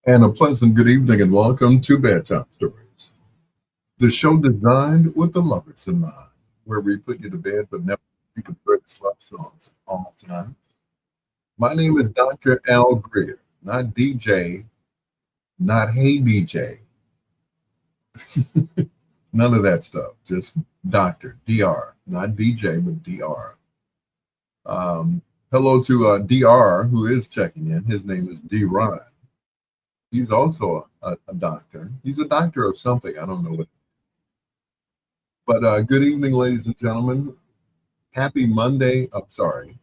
And a pleasant good evening and welcome to Bedtime Stories, the show designed with the lovers in mind, where we put you to bed but never you can greatest love songs of all time. My name is Dr. Al Greer, not DJ, not Hey DJ, none of that stuff, just Dr. DR, not DJ, but DR. Um, Hello to DR, who is checking in. His name is D. Ron. He's also a doctor. He's a doctor of something. I don't know what. But good evening, ladies and gentlemen. Happy Monday. I'm sorry,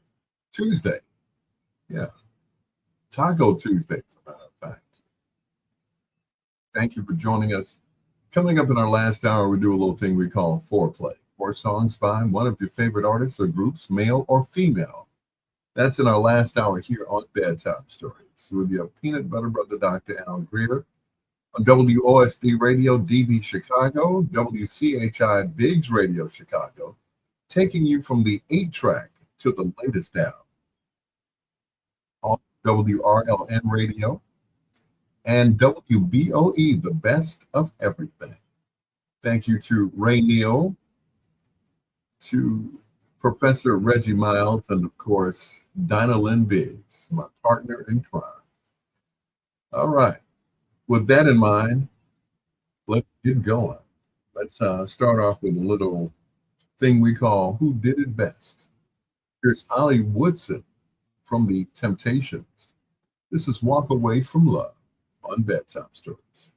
Tuesday. Yeah, Taco Tuesday, as a matter of fact. Thank you for joining us. Coming up in our last hour, we do a little thing we call foreplay. Four songs by one of your favorite artists or groups, male or female. That's in our last hour here on Bedtime Stories. With your peanut butter brother, Dr. Al Greer, on WOSD Radio, DB Chicago, WCHI Biggs Radio Chicago, taking you from the 8 track to the latest down on WRLN Radio and WBOE, the best of everything. Thank you to Ray Neal, to Professor Reggie Miles, and of course, Dinah Lynn Biggs, my partner in crime. All right. With that in mind, let's get going. Let's start off with a little thing we call Who Did It Best. Here's Holly Woodson from the Temptations. This is Walk Away from Love on Bedtime Stories.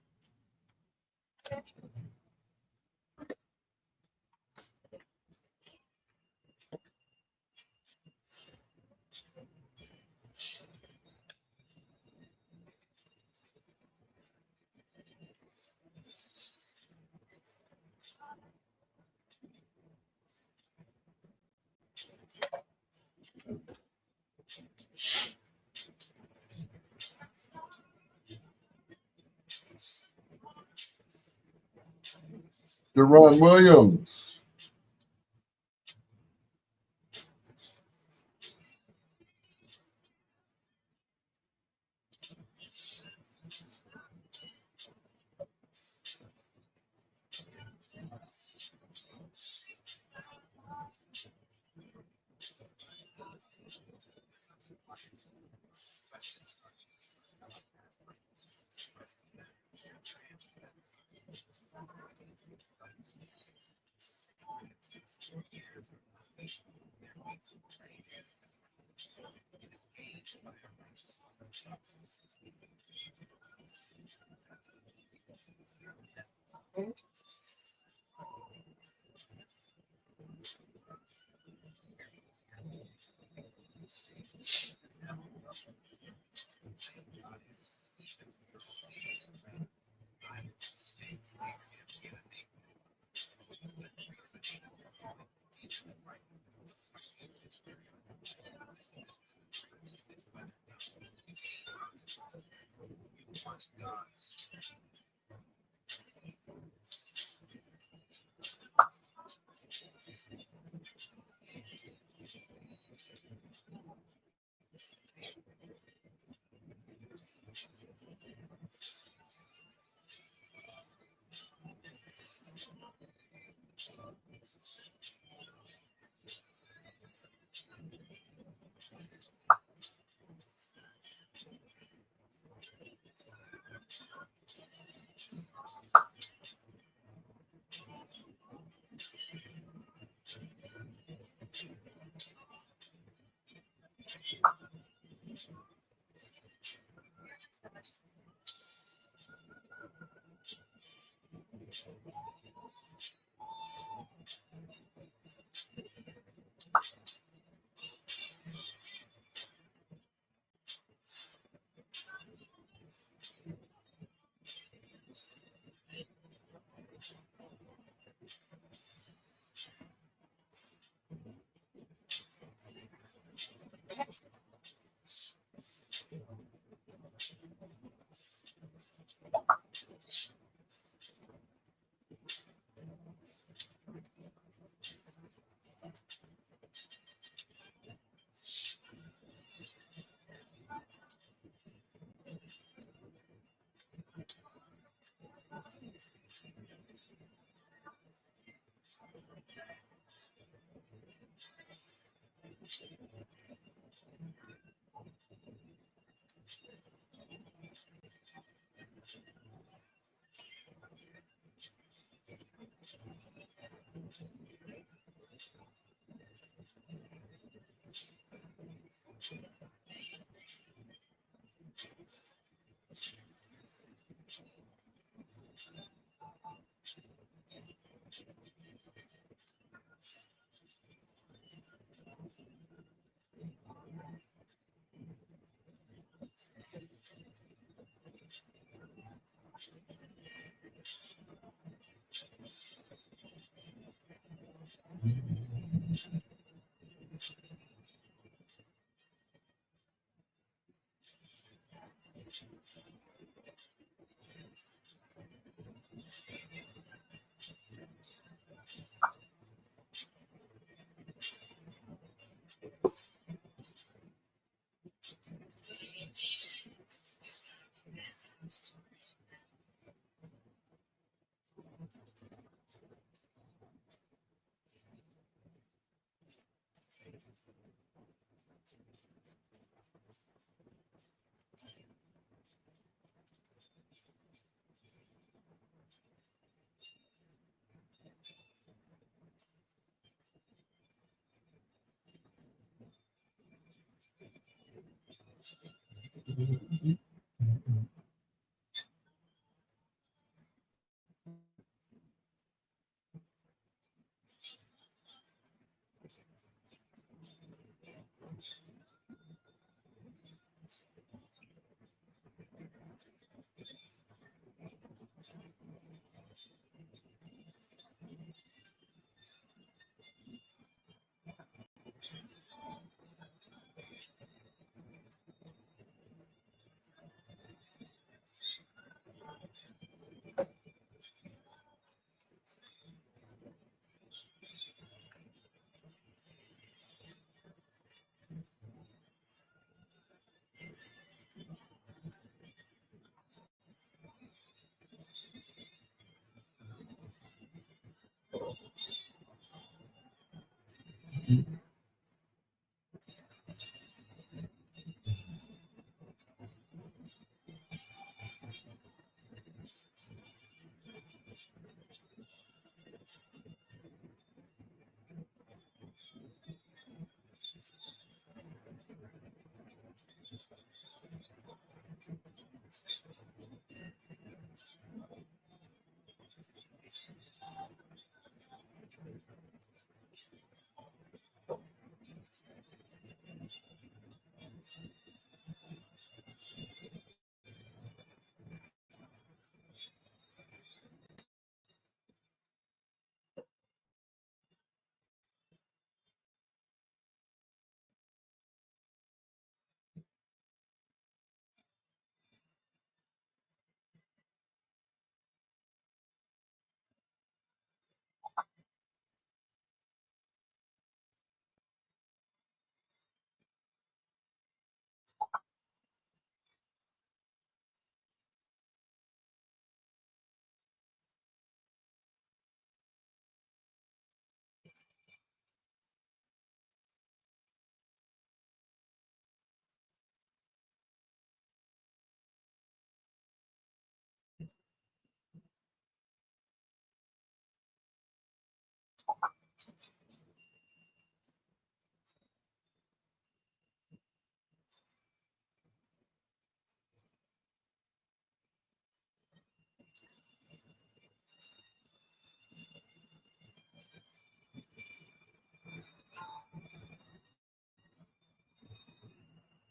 Deron Williams.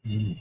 Mm.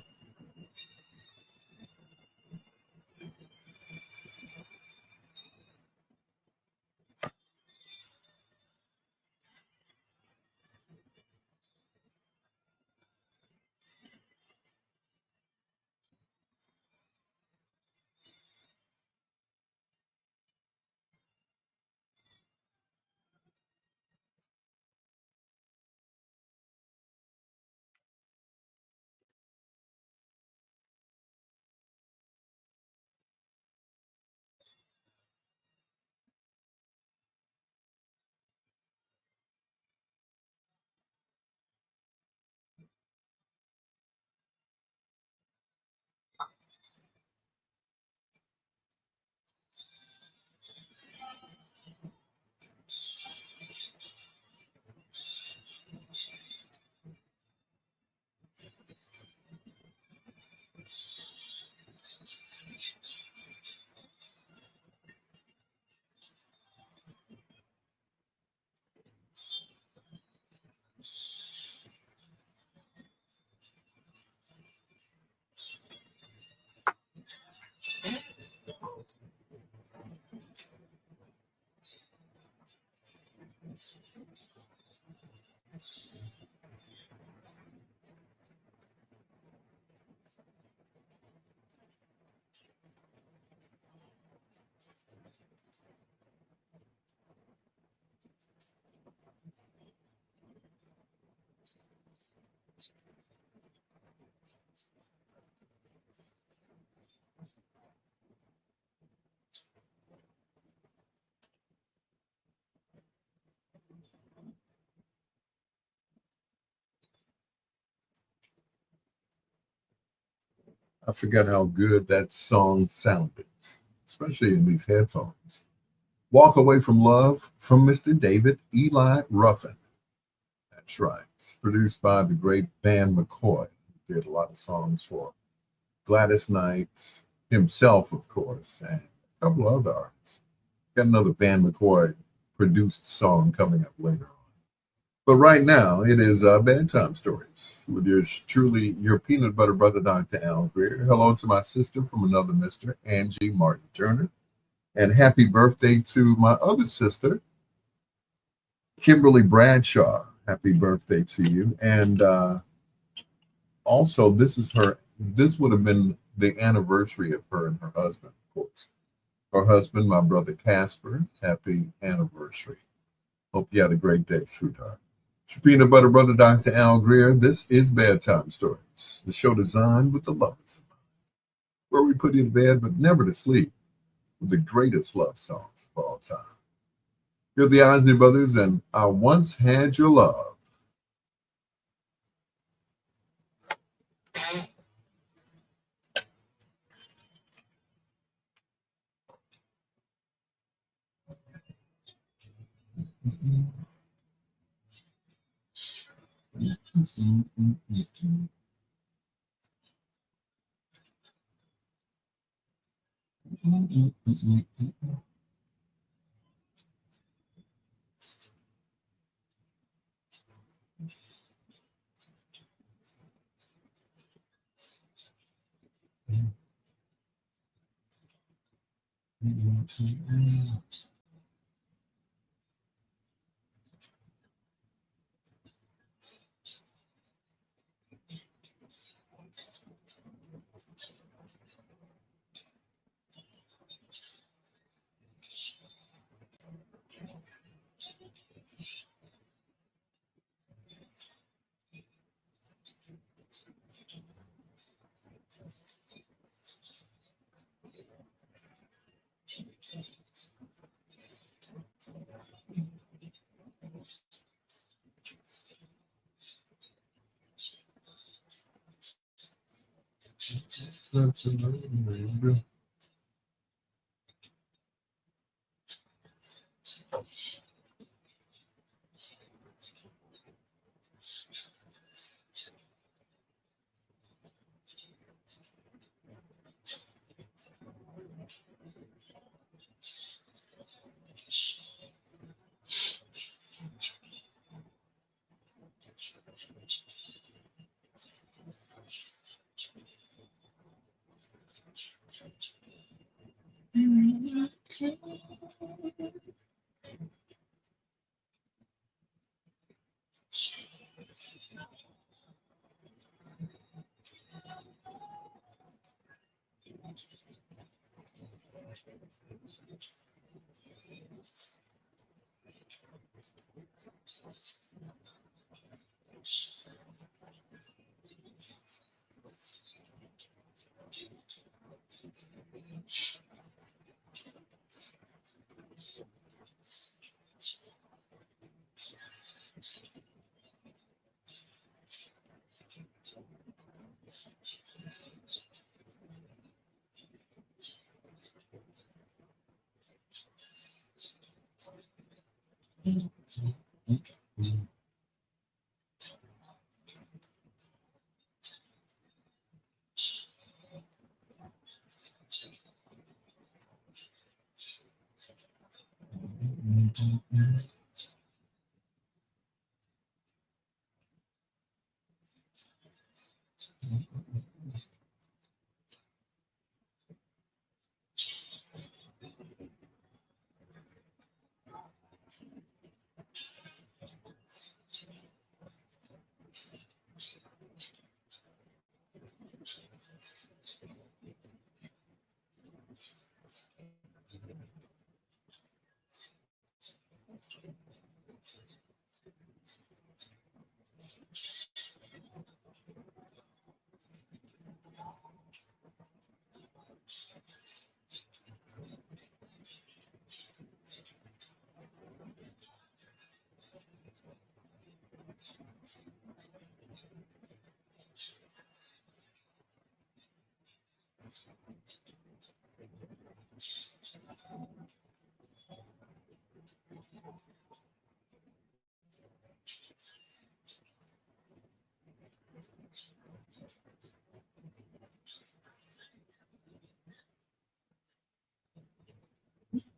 I forgot how good that song sounded, especially in these headphones. Walk Away from Love from Mr. David Eli Ruffin. That's right. It's produced by the great Van McCoy. He did a lot of songs for Gladys Knight, himself, of course, and a couple of other artists. Got another Van McCoy produced song coming up later on. But right now, it is Bedtime Stories with yours truly, your peanut butter brother, Dr. Al Greer. Hello to my sister from another Mr. Angie Martin Turner. And happy birthday to my other sister, Kimberly Bradshaw. Happy birthday to you. And also, this would have been the anniversary of her and her husband, of course. Her husband, my brother Casper, happy anniversary. Hope you had a great day, sweetheart. It's your peanut butter brother, Dr. Al Greer. This is Bedtime Stories, the show designed with the lovers in mind, where we put you to bed but never to sleep with the greatest love songs of all time. You're the Isley Brothers, and I Once Had Your Love.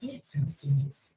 Bedtime stories.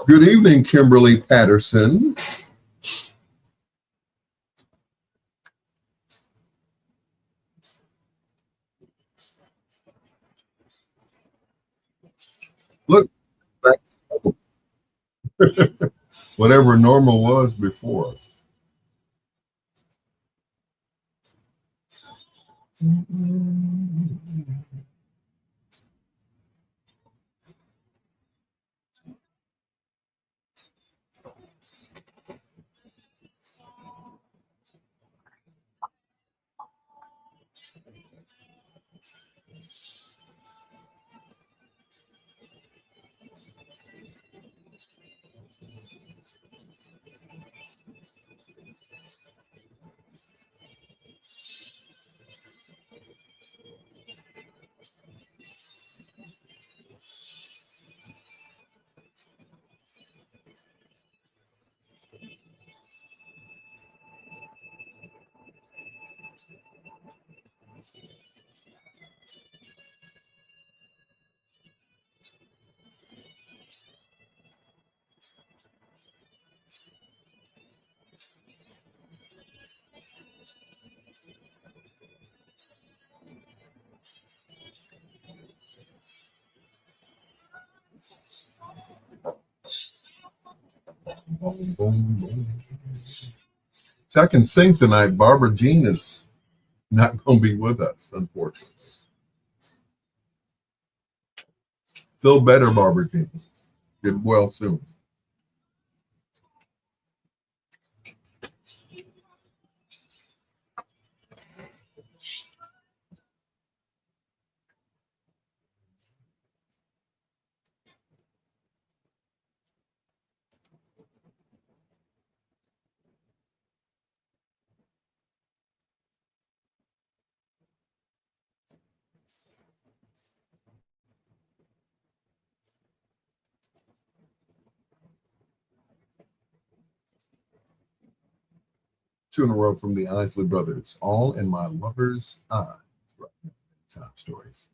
Good evening, Kimberly Patterson. Look, back whatever normal was before. So I can sing tonight. Barbara Jean is not going to be with us, unfortunately. Feel better, Barbara Jean. Get well soon. Two in a row from the Isley Brothers, all in my lover's eyes. Right. Time stories.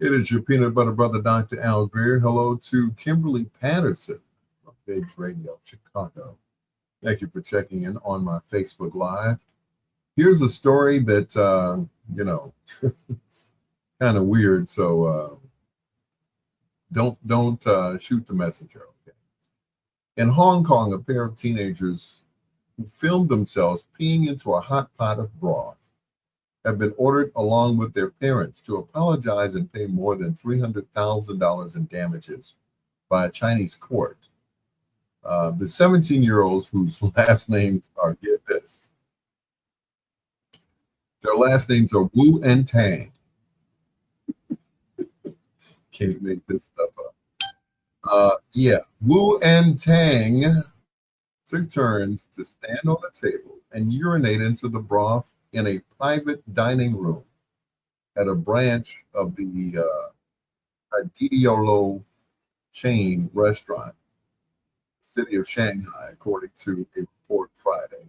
It is your peanut butter brother, Dr. Al Greer. Hello to Kimberly Patterson from Biggs Radio, Chicago. Thank you for checking in on my Facebook Live. Here's a story that, it's kind of weird. So don't shoot the messenger. Okay. In Hong Kong, a pair of teenagers who filmed themselves peeing into a hot pot of broth have been ordered, along with their parents, to apologize and pay more than $300,000 in damages by a Chinese court. The 17-year-olds, whose last names are, get this, their last names are Wu and Tang. Can't make this stuff up. Yeah, Wu and Tang took turns to stand on the table and urinate into the broth in a private dining room at a branch of the Didiolo chain restaurant, city of Shanghai, according to a report Friday.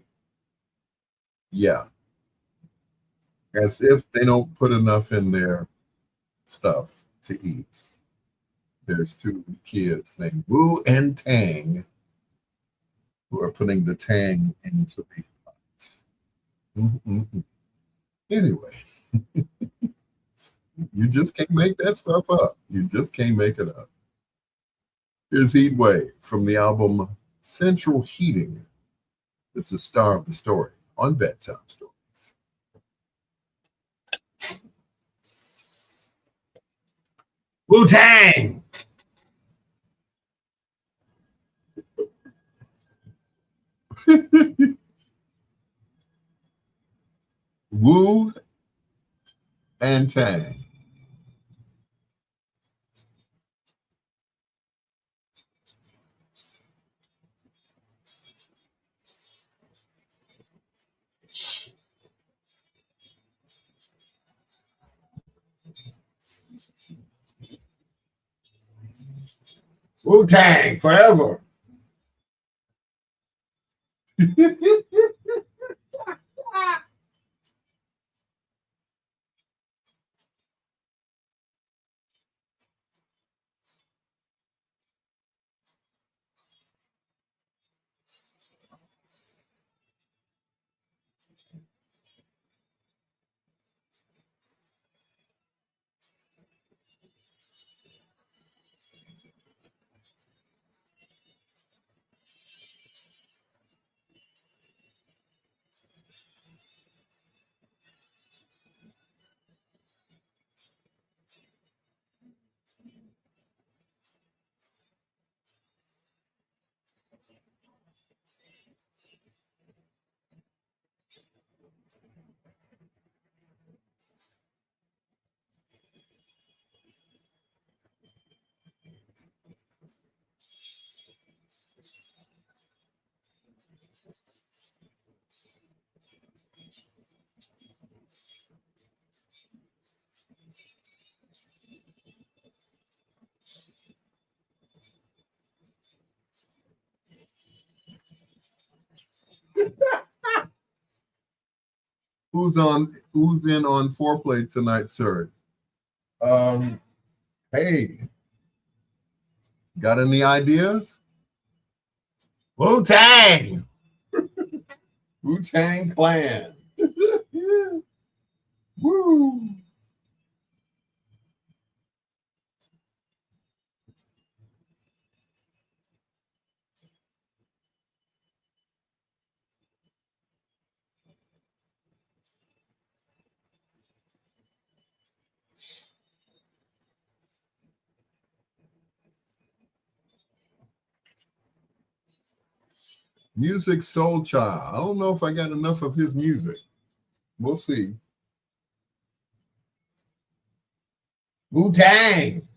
Yeah, as if they don't put enough in their stuff to eat. There's two kids named Wu and Tang who are putting the tang into the pot. Mm-mm-mm. Anyway, you just can't make that stuff up. You just can't make it up. Here's Heat Wave from the album Central Heating. It's the star of the story on Bedtime Stories. Wu-Tang! Wu and Tang. Wu-Tang forever. Who's in on foreplay tonight, sir? Um, hey, got any ideas? Wu-Tang! Wu-Tang Clan. Woo! Music Soul Child. I don't know if I got enough of his music. We'll see. Wu-Tang.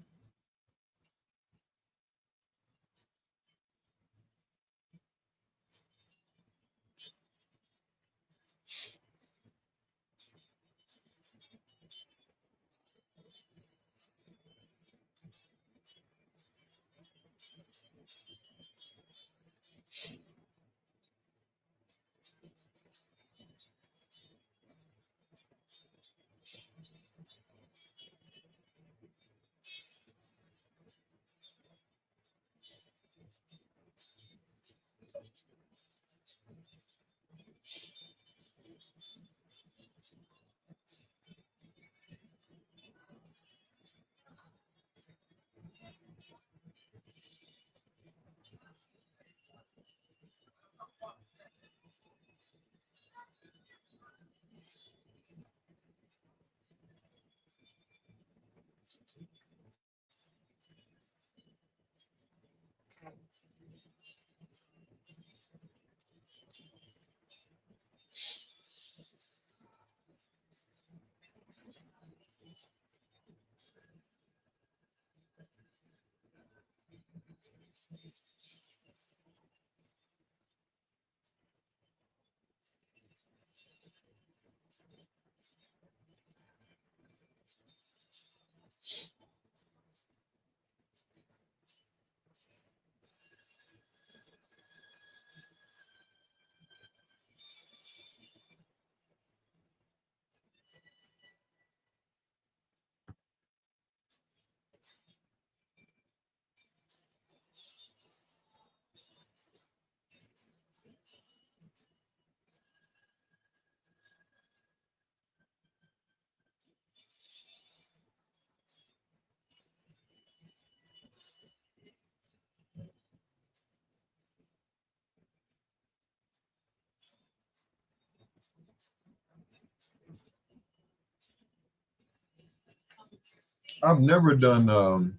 I've never done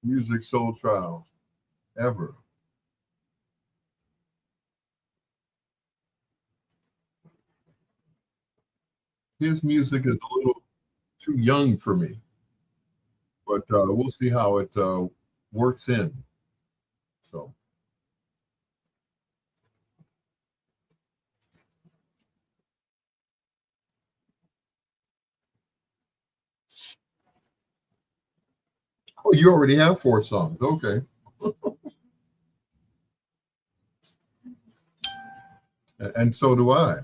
music soul trial ever. His music is a little too young for me, but we'll see how it works in. So, oh, you already have 4 songs. Okay. And so do I.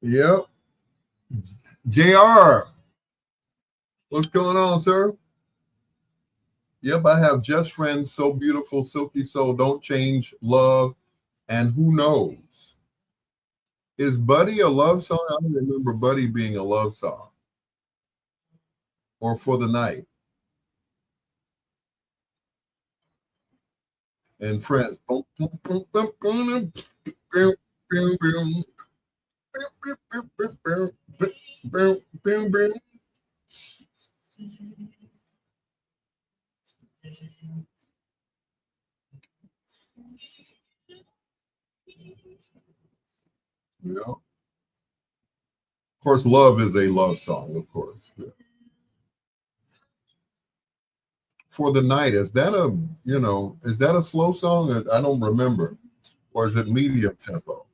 Yep. JR, what's going on, sir? Yep, I have Just Friends, So Beautiful, Silky Soul, Don't Change, Love, and Who Knows? Is Buddy a love song? I don't remember Buddy being a love song. Or For the Night and Friends. Boom, boom, boom, boom, boom, boom, boom, boom, boom, boom, boom, boom, boom. Yeah. Of course, Love is a love song, of course. Yeah. For the Night, is that is that a slow song? I don't remember. Or is it medium tempo?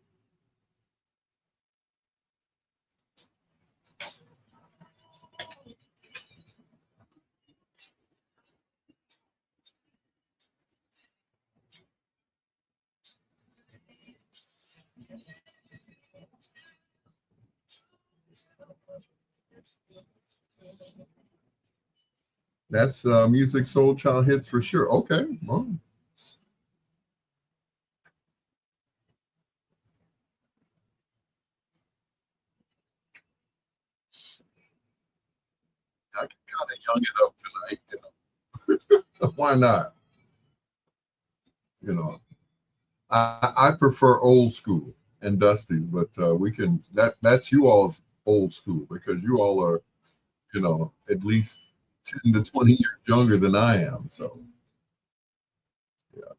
That's music soul child hits for sure. Okay. Well, I can kind of young it up tonight. Why not? You know, I prefer old school and Dusty's, but we can that's you all's old school because you all are at least 10 to 20 years younger than I am. So yeah.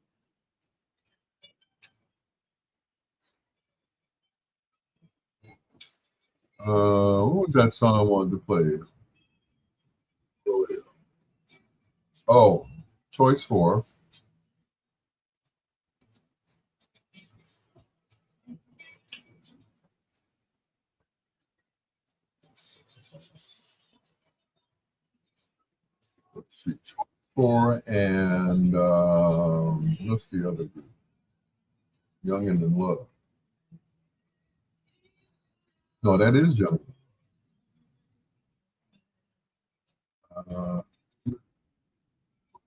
What was that song I wanted to play? Oh, choice four. Let's see. Choice for, and what's the other group? Young and in Love. No, that is Young. Uh,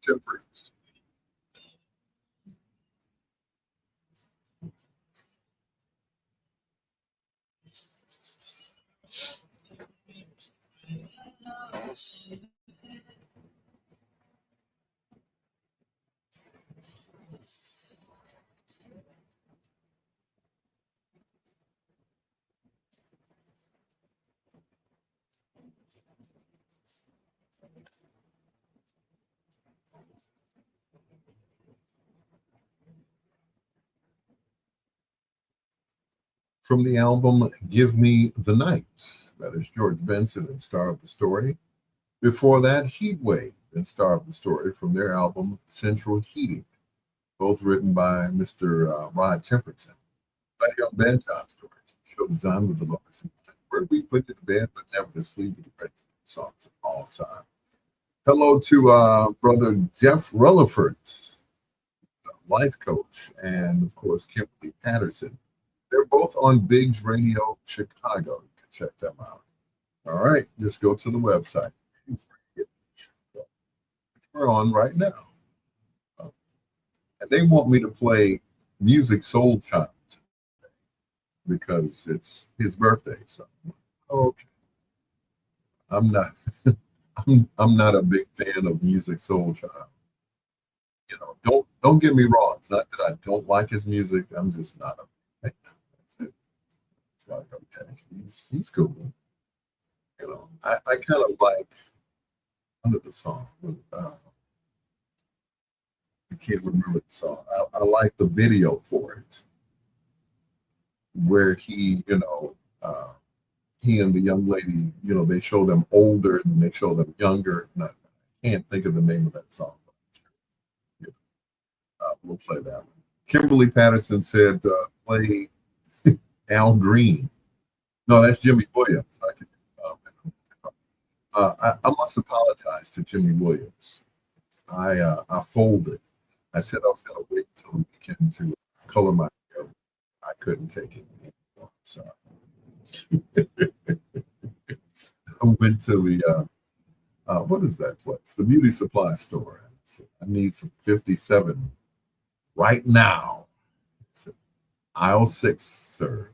Jeffries. From the album Give Me the Night. That is George Benson and Star of the Story. Before that, Heat Wave and Star of the Story from their album Central Heating, both written by Mr. Rod Temperton. Right here on Bedtime Stories, show designed with the lowest where we put you to bed but never to sleep with the greatest songs of all time. Hello to brother Jeff Rutherford, life coach, and of course Kimberly Patterson. They're both on Biggs Radio Chicago. You can check them out. All right, just go to the website. We're on right now. And they want me to play Music Soul Child because it's his birthday. So, okay. I'm not I'm not a big fan of Music Soul Child. You know, don't get me wrong. It's not that I don't like his music. I'm just not a fan. That's it. It's like, okay, he's cool. You know, I kind of like under the song. I can't remember the song. I like the video for it, where he and the young lady, they show them older and they show them younger. And I can't think of the name of that song. We'll play that one. Kimberly Patterson said, play Al Green. No, that's Jimmy Williams. I must apologize to Jimmy Williams. I folded. I said I was going to wait till the weekend to color my hair. I couldn't take it anymore. So I went to the what is that place? The beauty supply store. So I need some 57 right now. It's aisle 6, sir.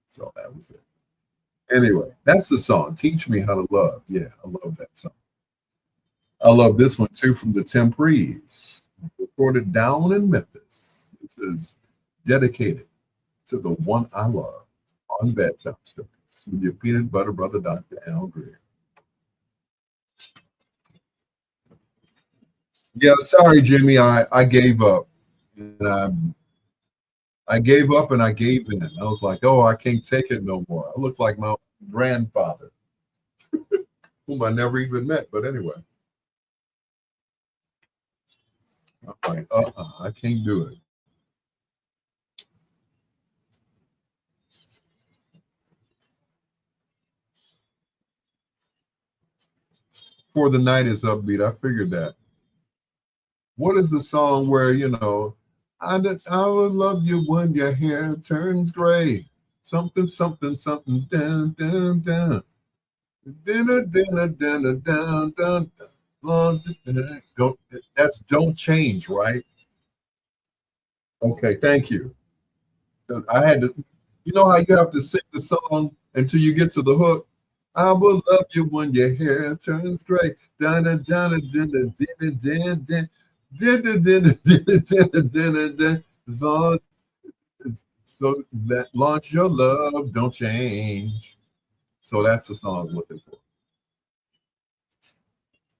So that was it. Anyway, that's the song. Teach Me How to Love. Yeah, I love that song. I love this one too from the Temprees. Recorded down in Memphis. This is dedicated to the one I love on Bedtime Stories with your peanut butter brother, Dr. Al Greer. Yeah, sorry, Jimmy. I gave up. And I gave up and I gave in. I was like, oh, I can't take it no more. I look like my grandfather, whom I never even met. But anyway, I'm like, I can't do it. For the night is upbeat. I figured that. What is the song where, I will love you when your hair turns gray. Something, something, something, down, down, down. Dinner, dinner, dinner, down, down, down. Don't change, right? Okay, thank you. I had to, you know how you have to sing the song until you get to the hook? I will love you when your hair turns gray. Dinner, dinner, dinner, dinner, dinner, dinner. Dinner, dinner, dinner, dinner, dinner, dinner. So that launch your love, don't change. So that's the song I was looking for.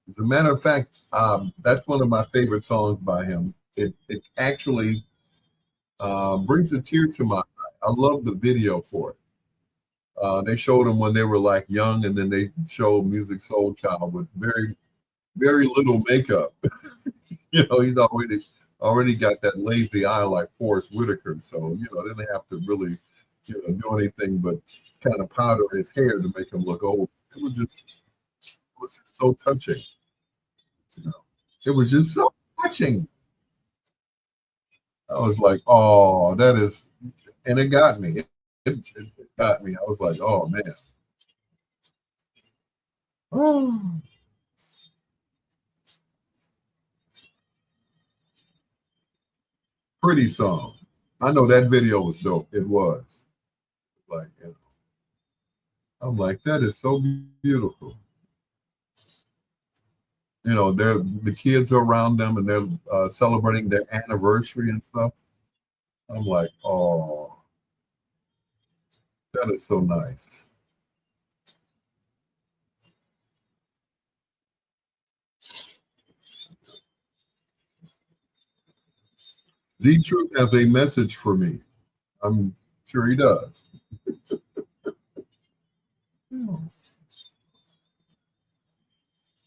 As a matter of fact, that's one of my favorite songs by him. It actually brings a tear to my eye. I love the video for it. They showed him when they were like young, and then they showed Music Soul Child with very, very little makeup. He's already got that lazy eye like Forrest Whitaker. So, they didn't have to really, do anything but kind of powder his hair to make him look old. It was just so touching. You know. It was just so touching. I was like, oh, that is, and it got me. It got me. I was like, oh man. Oh, pretty song. I know that video was dope. It was like, I'm like, that is so beautiful. They're the kids are around them and they're celebrating their anniversary and stuff. I'm like, oh, that is so nice. Z Truth has a message for me. I'm sure he does.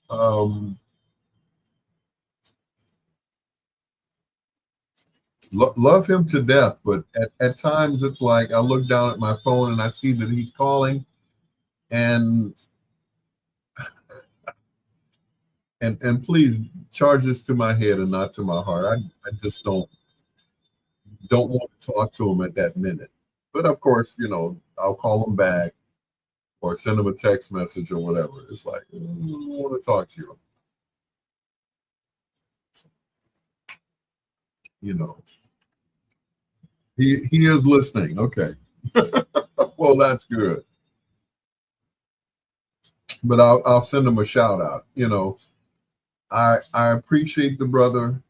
Um, love him to death, but at times it's like I look down at my phone and I see that he's calling, and and please charge this to my head and not to my heart. I just don't want to talk to him at that minute. But of course, I'll call him back or send him a text message or whatever. It's like, I want to talk to you. You know, he is listening. Okay. Well, that's good. But I'll send him a shout out. I appreciate the brother,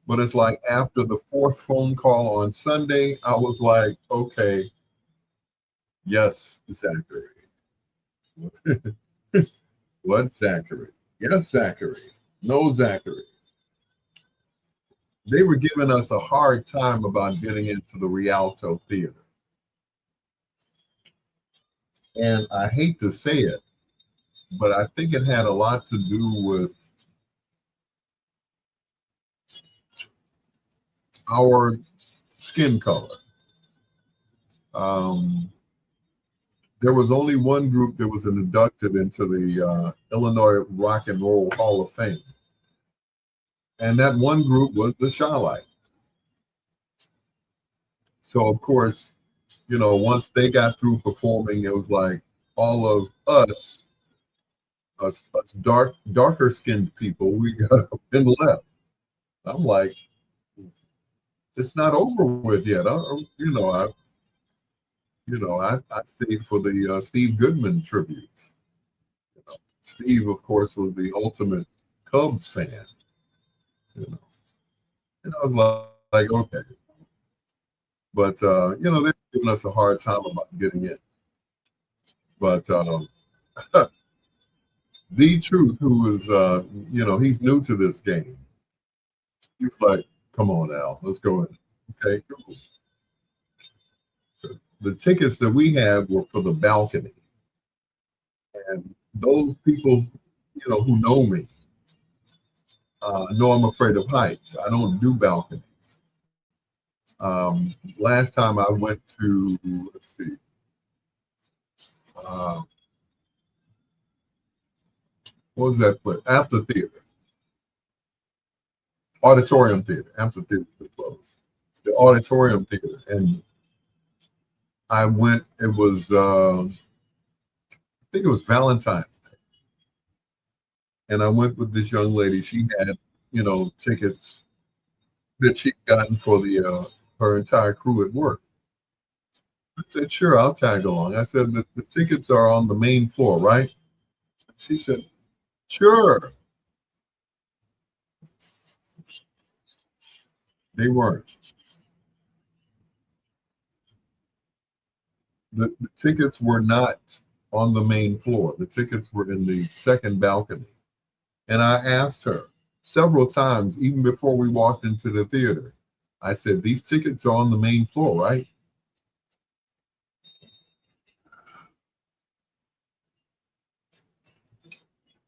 but it's like after the fourth phone call on Sunday, I was like, okay, yes, Zachary. What Zachary? Yes, Zachary. No, Zachary. They were giving us a hard time about getting into the Rialto Theater. And I hate to say it, but I think it had a lot to do with our skin color. Um, there was only one group that was inducted into the Illinois Rock and Roll Hall of Fame. And that one group was the Shylight. So, of course, once they got through performing, it was like all of us darker skinned people, we got up and left. I'm like, it's not over with yet. I stayed for the Steve Goodman tribute. Steve, of course, was the ultimate Cubs fan. You know, and I was like okay, but they're giving us a hard time about getting in. But Z Truth, who is, he's new to this game. He's like, come on, Al, let's go in. Okay, cool. So the tickets that we had were for the balcony. And those people, who know me, know I'm afraid of heights. I don't do balconies. Last time I went to, let's see, uh, what was that place? Amphitheater, Auditorium Theater, Amphitheater closed. The Auditorium Theater, and I went. It was, I think it was Valentine's Day, and I went with this young lady. She had, tickets that she'd gotten for the her entire crew at work. I said, sure, I'll tag along. I said, the tickets are on the main floor, right? She said, sure. They weren't. The tickets were not on the main floor. The tickets were in the second balcony. And I asked her several times, even before we walked into the theater, I said, these tickets are on the main floor, right?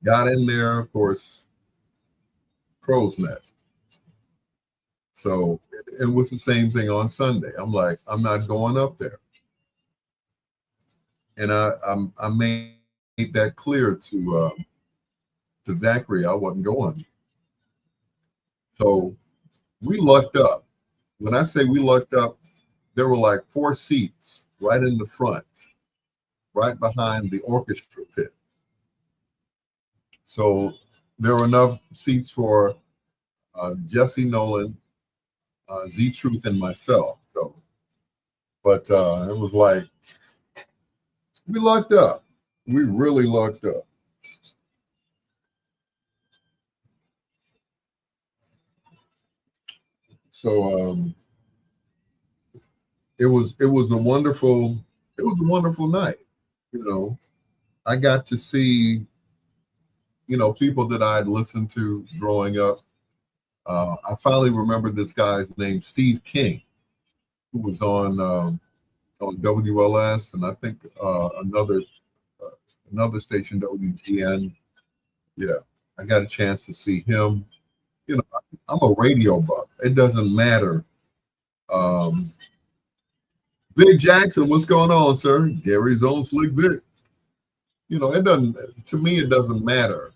Got in there, of course, crow's nest. So it was the same thing on Sunday. I'm like, I'm not going up there. And I made that clear to to Zachary, I wasn't going. So we lucked up. When I say we lucked up, there were like 4 seats right in the front, right behind the orchestra pit. So there were enough seats for Jesse Nolan, Z Truth, and myself. So, but it was like we lucked up. We really lucked up. So it was a wonderful night. You know, I got to see people that I'd listened to growing up. I finally remembered this guy's name, Steve King, who was on WLS, and I think another station, WGN. Yeah, I got a chance to see him. I'm a radio buff. It doesn't matter. Um, Big Jackson, what's going on, sir? Gary's own Slick Vic. It doesn't. To me, it doesn't matter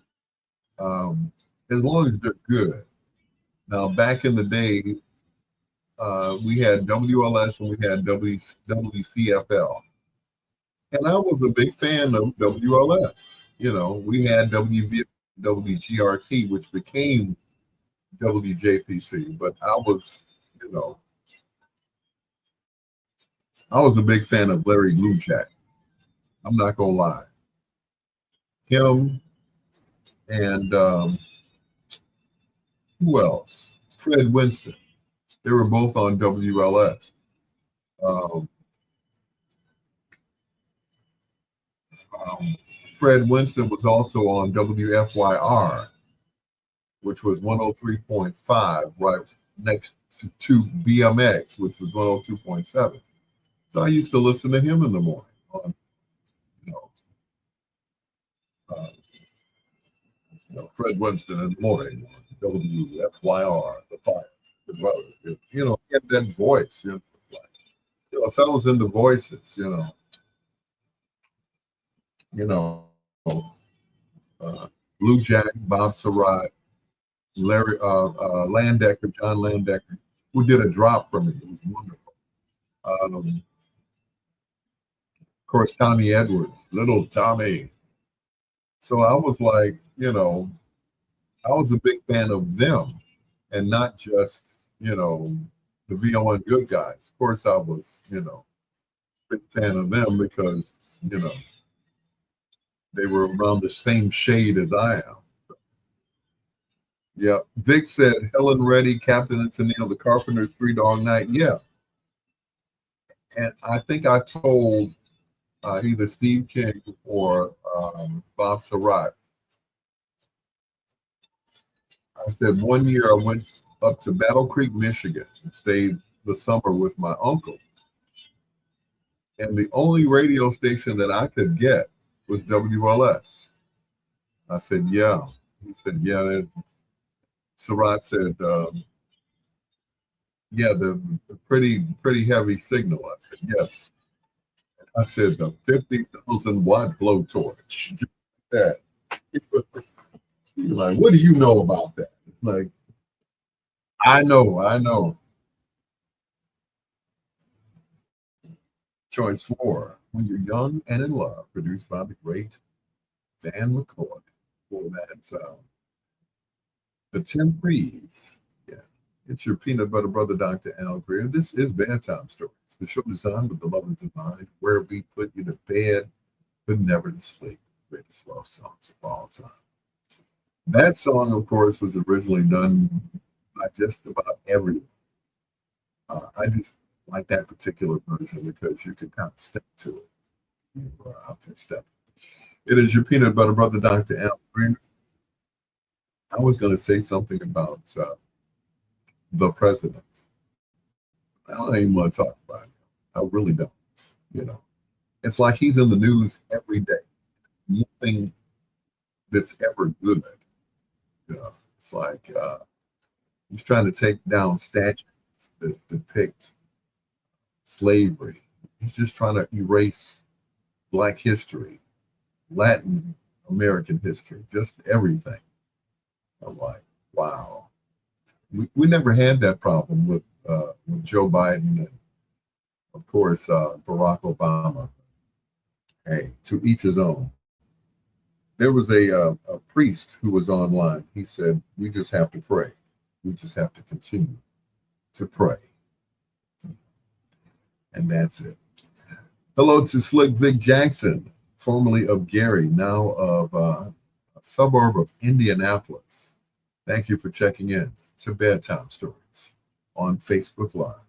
as long as they're good. Now, back in the day, we had WLS and we had WCFL. And I was a big fan of WLS. We had WGRT, which became WJPC, but you know, I was a big fan of Larry Bluejack. I'm not gonna lie. Him and who else? Fred Winston. They were both on WLS. Um, um, Fred Winston was also on WFYR, which was 103.5, right next to BMX, which was 102.7. So I used to listen to him in the morning on, you know, uh, Fred Winston in the morning on WFYR, the fire, the brother. He had that voice. So I was into voices. You know, uh, Blue Jack, Bob Surratt, Larry Landecker, John Landecker, who did a drop for me. It was wonderful. Of course, Tommy Edwards, little Tommy. So I was like, I was a big fan of them and not just, the VON good guys. Of course, I was, big fan of them because, they were around the same shade as I am. Yeah. Vic said Helen Reddy, Captain and Tennille, the Carpenters, Three Dog Night. Yeah. And I think I told either Steve King or Bob Surratt. I said one year I went up to Battle Creek, Michigan, and stayed the summer with my uncle. And the only radio station that I could get was WLS. I said, yeah. He said, yeah. Surratt said, yeah, the pretty heavy signal. I said, yes. I said, the 50,000 watt blowtorch. That. He's like, what do you know about that? Like, I know. Choice 4, When You're Young and in Love, produced by the great Van McCoy. For that, the 10 Breeze. Yeah. It's your peanut butter brother, Dr. Al Greer. This is Bedtime Stories, the show designed with the lovers in mind, where we put you to bed, but never to sleep. Greatest love songs of all time. That song, of course, was originally done by just about everyone. I just like that particular version because you can kind of step to it. You are out there stepping. It is your peanut butter brother, Dr. Al Green. I was going to say something about the president. I don't even want to talk about it. I really don't. You know, it's like he's in the news every day. Nothing that's ever good. It's like he's trying to take down statues that depict slavery. He's just trying to erase Black history, Latin American history, just everything. I'm like, wow. We never had that problem with Joe Biden and, of course, Barack Obama. Hey, to each his own. There was a priest who was online. He said, we just have to pray. We just have to continue to pray. And that's it. Hello to Slick Vic Jackson, formerly of Gary, now of a suburb of Indianapolis. Thank you for checking in to Bedtime Stories on Facebook Live.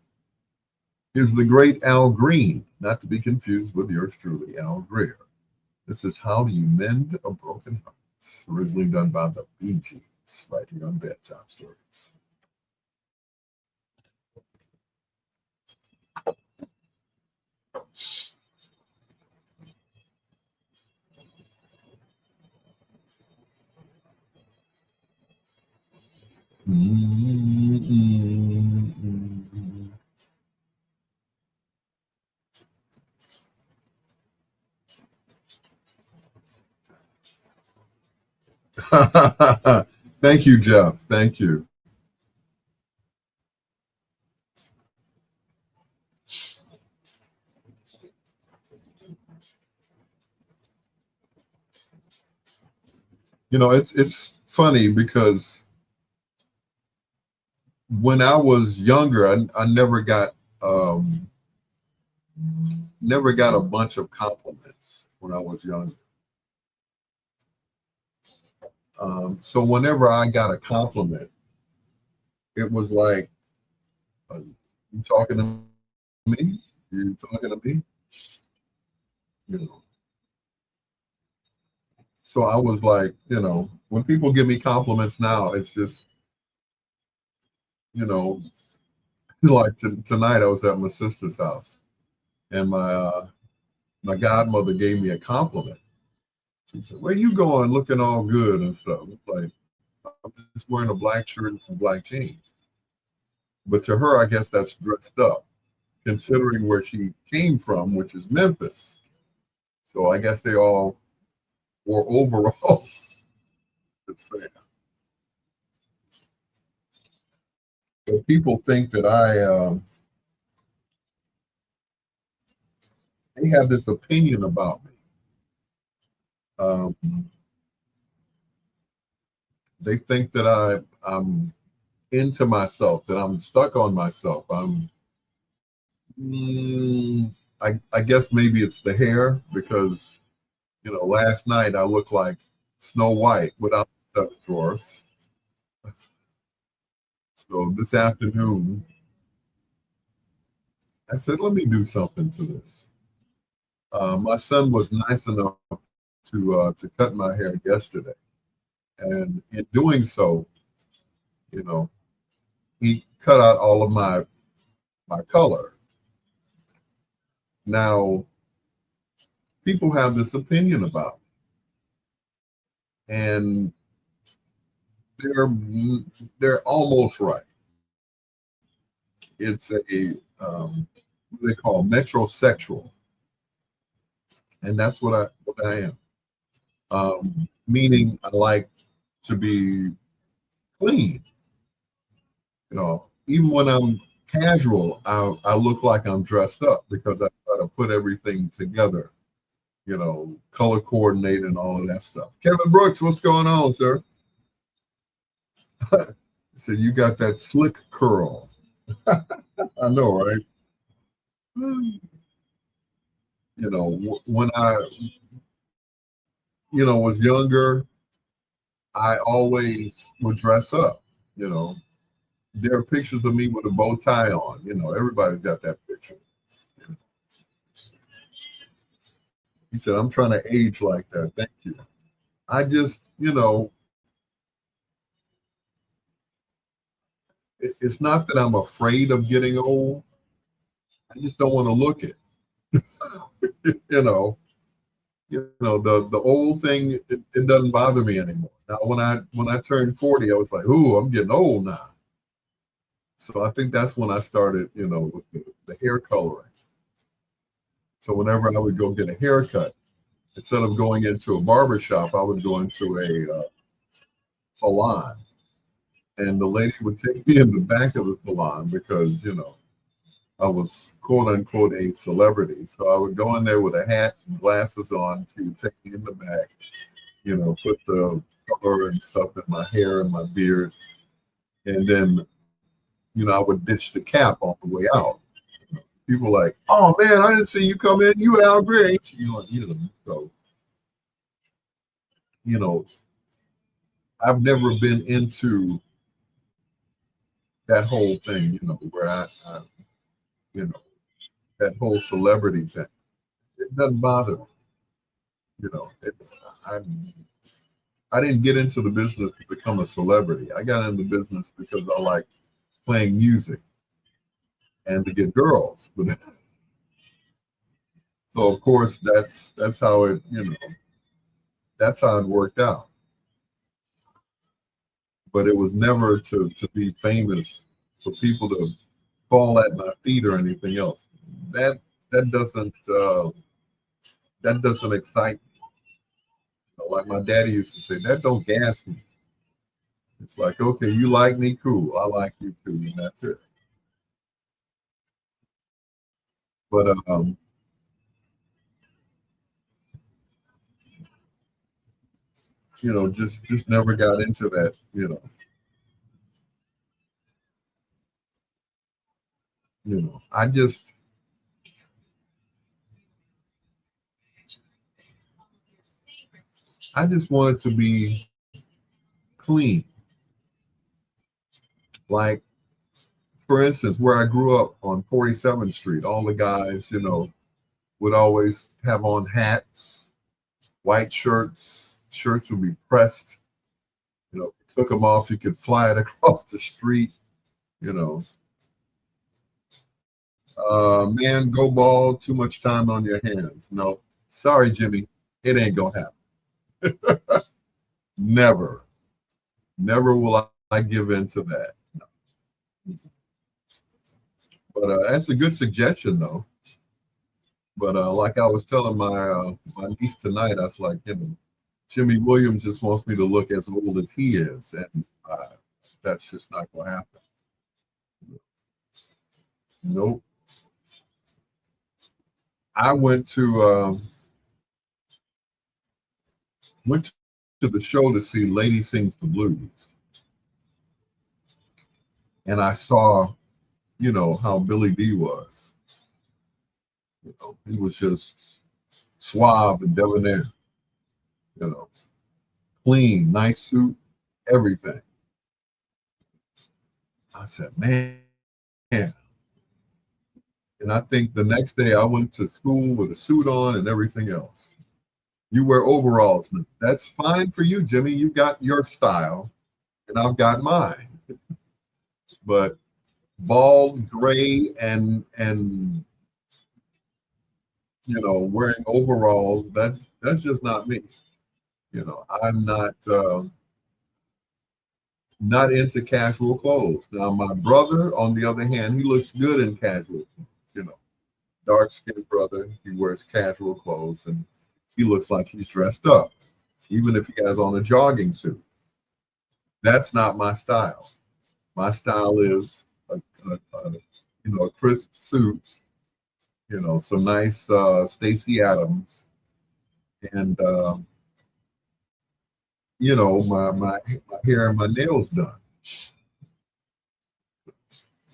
Here's the great Al Green, not to be confused with yours truly, Al Greer. This is How Do You Mend a Broken Heart, originally done by the Bee Gees, right here on Bedtime Stories. Thank you, Jeff. Thank you. You know, it's funny because when I was younger, I never got a bunch of compliments when I was younger. So whenever I got a compliment, it was like, "You talking to me? You talking to me?" You know. So I was like, when people give me compliments now, it's just, you know, like tonight I was at my sister's house, and my godmother gave me a compliment. She said, "Where you going, looking all good and stuff?" It's like, I'm just wearing a black shirt and some black jeans. But to her, I guess that's dressed up, considering where she came from, which is Memphis. So I guess they all wore overalls. It's sad. So people think that they have this opinion about me. Um, they think that I'm into myself, that I'm stuck on myself. I guess maybe it's the hair because, last night I looked like Snow White without the 7 drawers. So this afternoon, I said, let me do something to this. My son was nice enough to cut my hair yesterday, and in doing so, you know, he cut out all of my color. Now, people have this opinion about me, and they're they're almost right. It's what they call metrosexual, and that's what I am. Meaning, I like to be clean. Even when I'm casual, I look like I'm dressed up because I try to put everything together. Color coordinate and all of that stuff. Kevin Brooks, what's going on, sir? So you got that slick curl. I know, right? When I, was younger, I always would dress up. There are pictures of me with a bow tie on. Everybody's got that picture. He said, I'm trying to age like that. Thank you. I just, it's not that I'm afraid of getting old. I just don't want to look it. The old thing, it doesn't bother me anymore. Now, when I turned 40, I was like, ooh, I'm getting old now. So I think that's when I started, with the hair coloring. So whenever I would go get a haircut, Instead of going into a barber shop, I would go into a salon, and the lady would take me in the back of the salon because I was quote unquote a celebrity. So I would go in there with a hat and glasses on to take me in the back, put the color and stuff in my hair and my beard, and then I would ditch the cap on the way out. People like, oh man, I didn't see you come in. You Al Greer, ain't you? So you know, I've never been into that whole thing, where I you know, that whole celebrity thing. It doesn't bother me, you know. It, I I didn't get into the business to become a celebrity. I got into business because I like playing music and to get girls. So of course that's how that's how it worked out. But it was never to be famous, for people to fall at my feet or anything else. That that doesn't uh, that doesn't excite me. Like my daddy used to say, that don't gas me. It's like, okay, you like me, cool. I like you too, and that's it. But just never got into that. I just wanted to be clean. Like, for instance, where I grew up on 47th Street, all the guys, would always have on hats, white shirts. Shirts would be pressed. Took them off, you could fly it across the street. You know, man, go ball. Too much time on your hands. No, sorry, Jimmy, it ain't gonna happen. Never, never will I give in to that. But that's a good suggestion, though. But like I was telling my niece tonight, I was like, Jimmy Williams just wants me to look as old as he is, and that's just not going to happen. Nope. I went to the show to see Lady Sings the Blues, and I saw, how Billy D was. He was just suave and debonair. You know, clean, nice suit, everything. I said, man. And I think the next day I went to school with a suit on and everything else. You wear overalls now. That's fine for you, Jimmy. You got your style, and I've got mine. But bald, gray, and wearing overalls, that's just not me. I'm not into casual clothes. Now, my brother, on the other hand, he looks good in casual clothes. Dark skinned brother, he wears casual clothes, and he looks like he's dressed up, even if he has on a jogging suit. That's not my style. My style is a crisp suit, some nice Stacy Adams, and my hair and my nails done.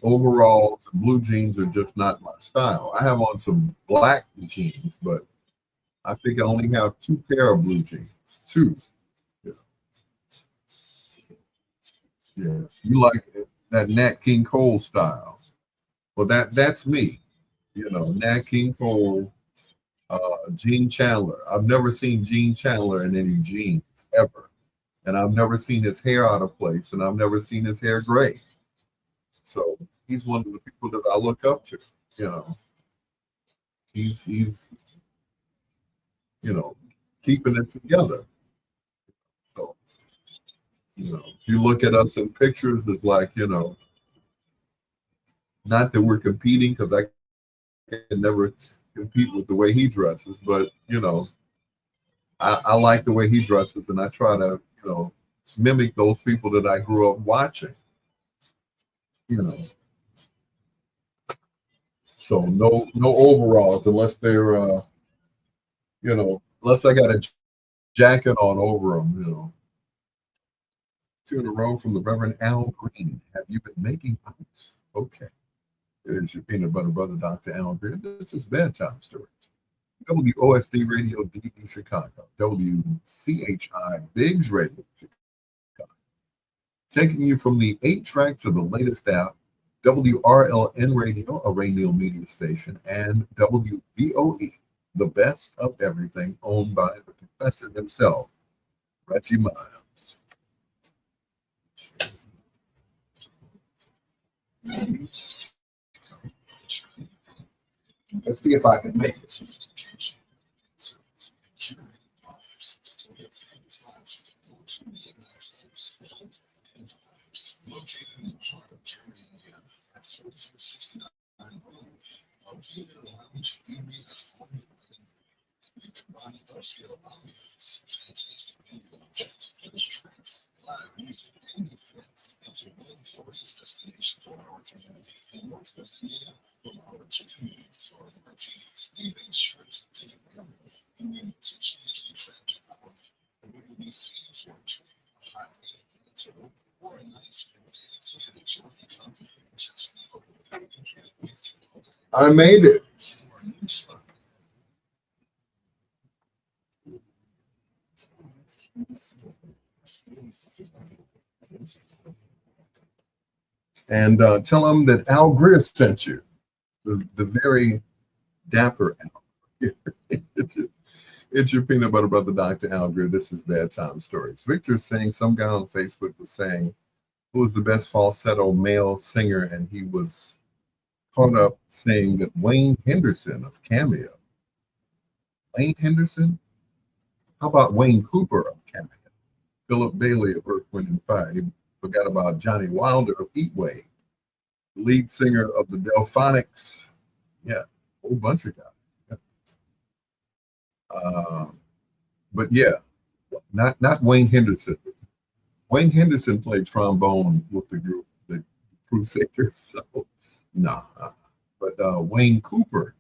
Overalls and blue jeans are just not my style. I have on some black jeans, but I think I only have two pair of blue jeans. Two. Yeah. Yeah. You like that Nat King Cole style. Well, that's me. Nat King Cole, Gene Chandler. I've never seen Gene Chandler in any jeans ever. And I've never seen his hair out of place, and I've never seen his hair gray. So he's one of the people that I look up to. You know, he's keeping it together. So if you look at us in pictures, it's like not that we're competing, because I can never compete with the way he dresses, but I like the way he dresses, and I try to, mimic those people that I grew up watching. You know, so no overalls unless they're unless I got a jacket on over them. Two in a row from the Reverend Al Green. Have you been making ice? Okay. There's your peanut butter brother, Dr. Al Greer. This is Bedtime Stories. WOSD Radio DD Chicago. WCHI Biggs Radio Chicago. Taking you from the 8-track to the latest app. WRLN Radio, a radio media station, and WVOE, the best of everything, owned by the professor himself, Reggie Miles. Let's see if I can make it. I made it. And tell them that Al Greer sent you, the very dapper Al. It's your peanut butter brother, Dr. Al Greer. This is Bedtime Stories. Victor's saying some guy on Facebook was saying who was the best falsetto male singer, and he was caught up saying that Wayne Henderson of Cameo. Wayne Henderson? How about Wayne Cooper of Cameo? Philip Bailey of Earth, Wind, and Fire. He forgot about Johnny Wilder of Heatwave, lead singer of the Delphonics. Yeah, a whole bunch of guys. Yeah. But yeah, not Wayne Henderson. Wayne Henderson played trombone with the group, the Crusaders. So no, but Wayne Cooper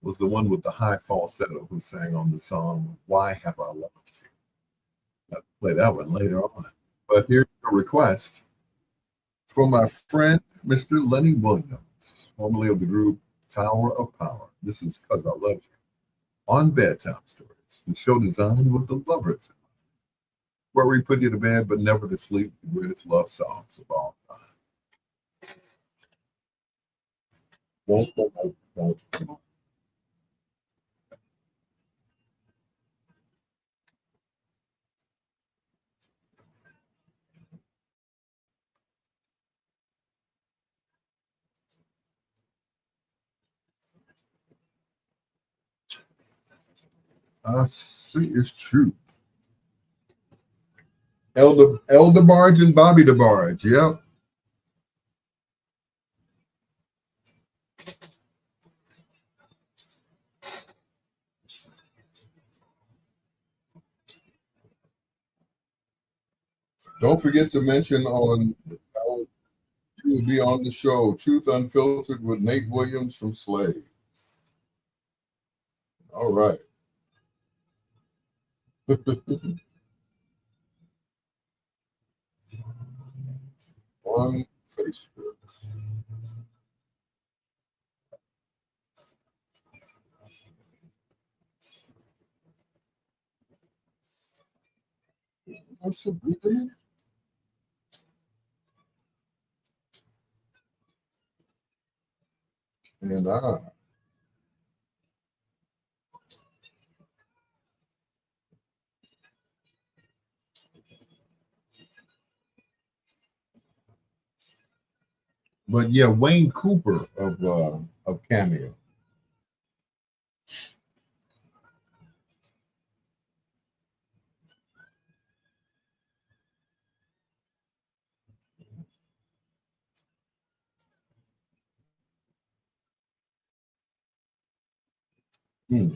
was the one with the high falsetto who sang on the song "Why Have I Lost You." I'll play that one later on. But here's a request from my friend, Mr. Lenny Williams, formerly of the group Tower of Power. This is "Cause I Love You" on Bedtime Stories, the show designed with the lovers, where we put you to bed but never to sleep, the greatest love songs of all time. Won't, won't, won't, won't. I see it's true. Elder Barge and Bobby DeBarge. Yep. Don't forget to mention on how you will be on the show, Truth Unfiltered with Nate Williams from Slave. All right. On Facebook. That's a breathing. And but yeah, Wayne Cooper of Cameo. Hmm.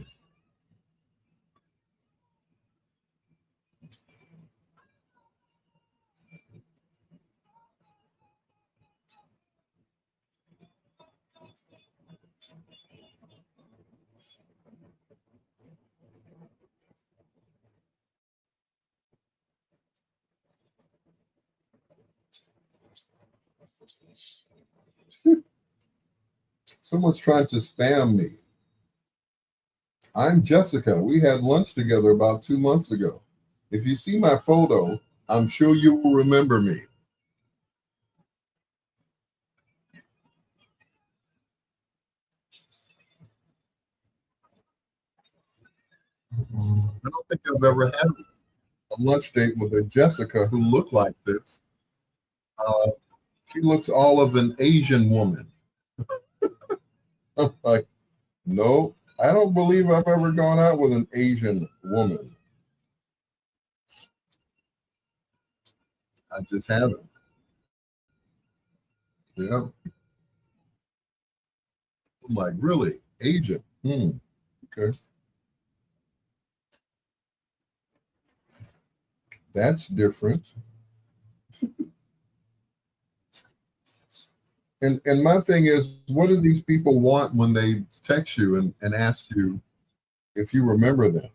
Someone's trying to spam me. I'm Jessica. We had lunch together about 2 months ago. If you see my photo, I'm sure you will remember me. I don't think I've ever had a lunch date with a Jessica who looked like this. Uh, she looks all of an Asian woman. I'm like, no, I don't believe I've ever gone out with an Asian woman. I just haven't. Yeah. I'm like, really? Asian? Okay. That's different. And my thing is, what do these people want when they text you and ask you if you remember them?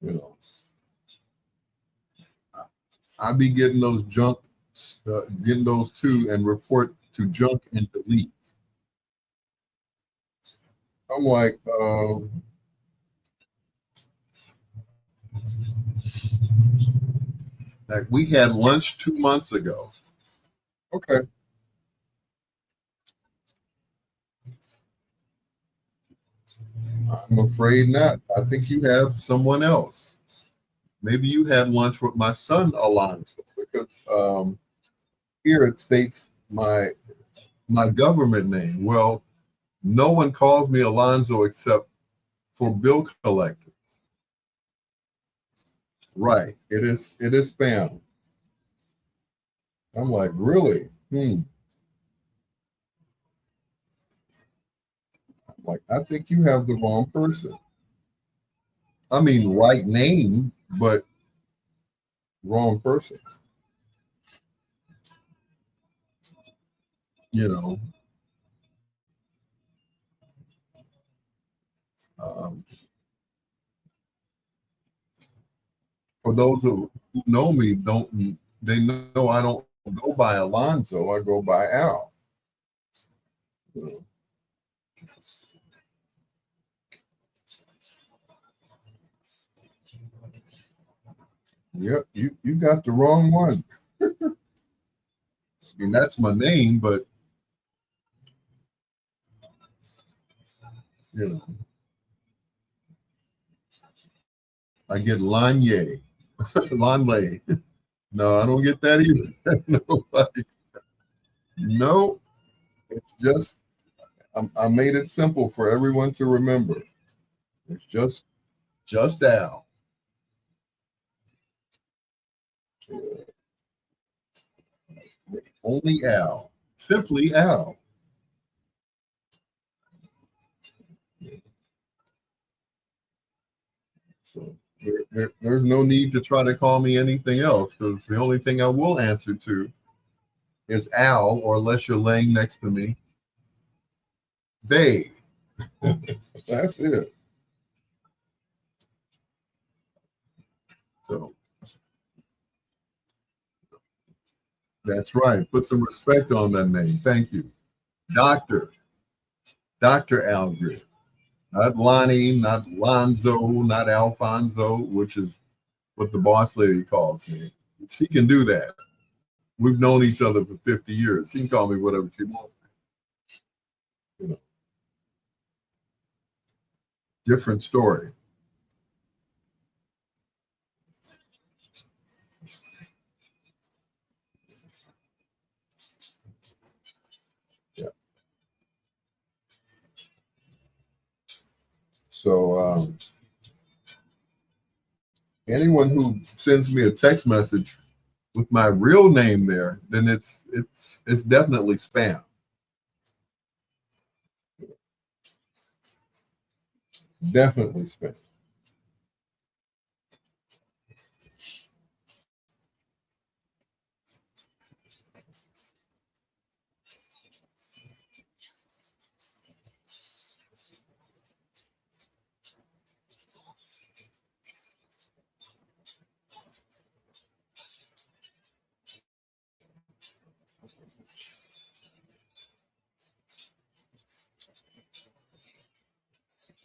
You know, I be getting those getting those too, and report to junk and delete. I'm like we had lunch 2 months ago. Okay, I'm afraid not. I think you have someone else. Maybe you had lunch with my son Alonzo, because here it states my government name. Well, no one calls me Alonzo except for bill collectors. Right. It is spam. I'm like, really? I'm like, I think you have the wrong person. I mean, right name, but wrong person. You know, um, for those who know me, don't they know I don't go by Alonzo? I go by Al. You know. Yep, you got the wrong one. I mean, that's my name, but you know, I get Lanye, Lanley. No, I don't get that either. Nobody. No, it's just I made it simple for everyone to remember. It's just Al. Only Al. Simply Al. So there's no need to try to call me anything else, because the only thing I will answer to is Al, or unless you're laying next to me, Dave. That's it. So that's right. Put some respect on that name. Thank you. Doctor. Dr. Al Greer. Not Lonnie, not Lonzo, not Alfonso, which is what the boss lady calls me. She can do that. We've known each other for 50 years. She can call me whatever she wants. You know, different story. Yeah. So anyone who sends me a text message with my real name there, then it's definitely spam. Definitely spam.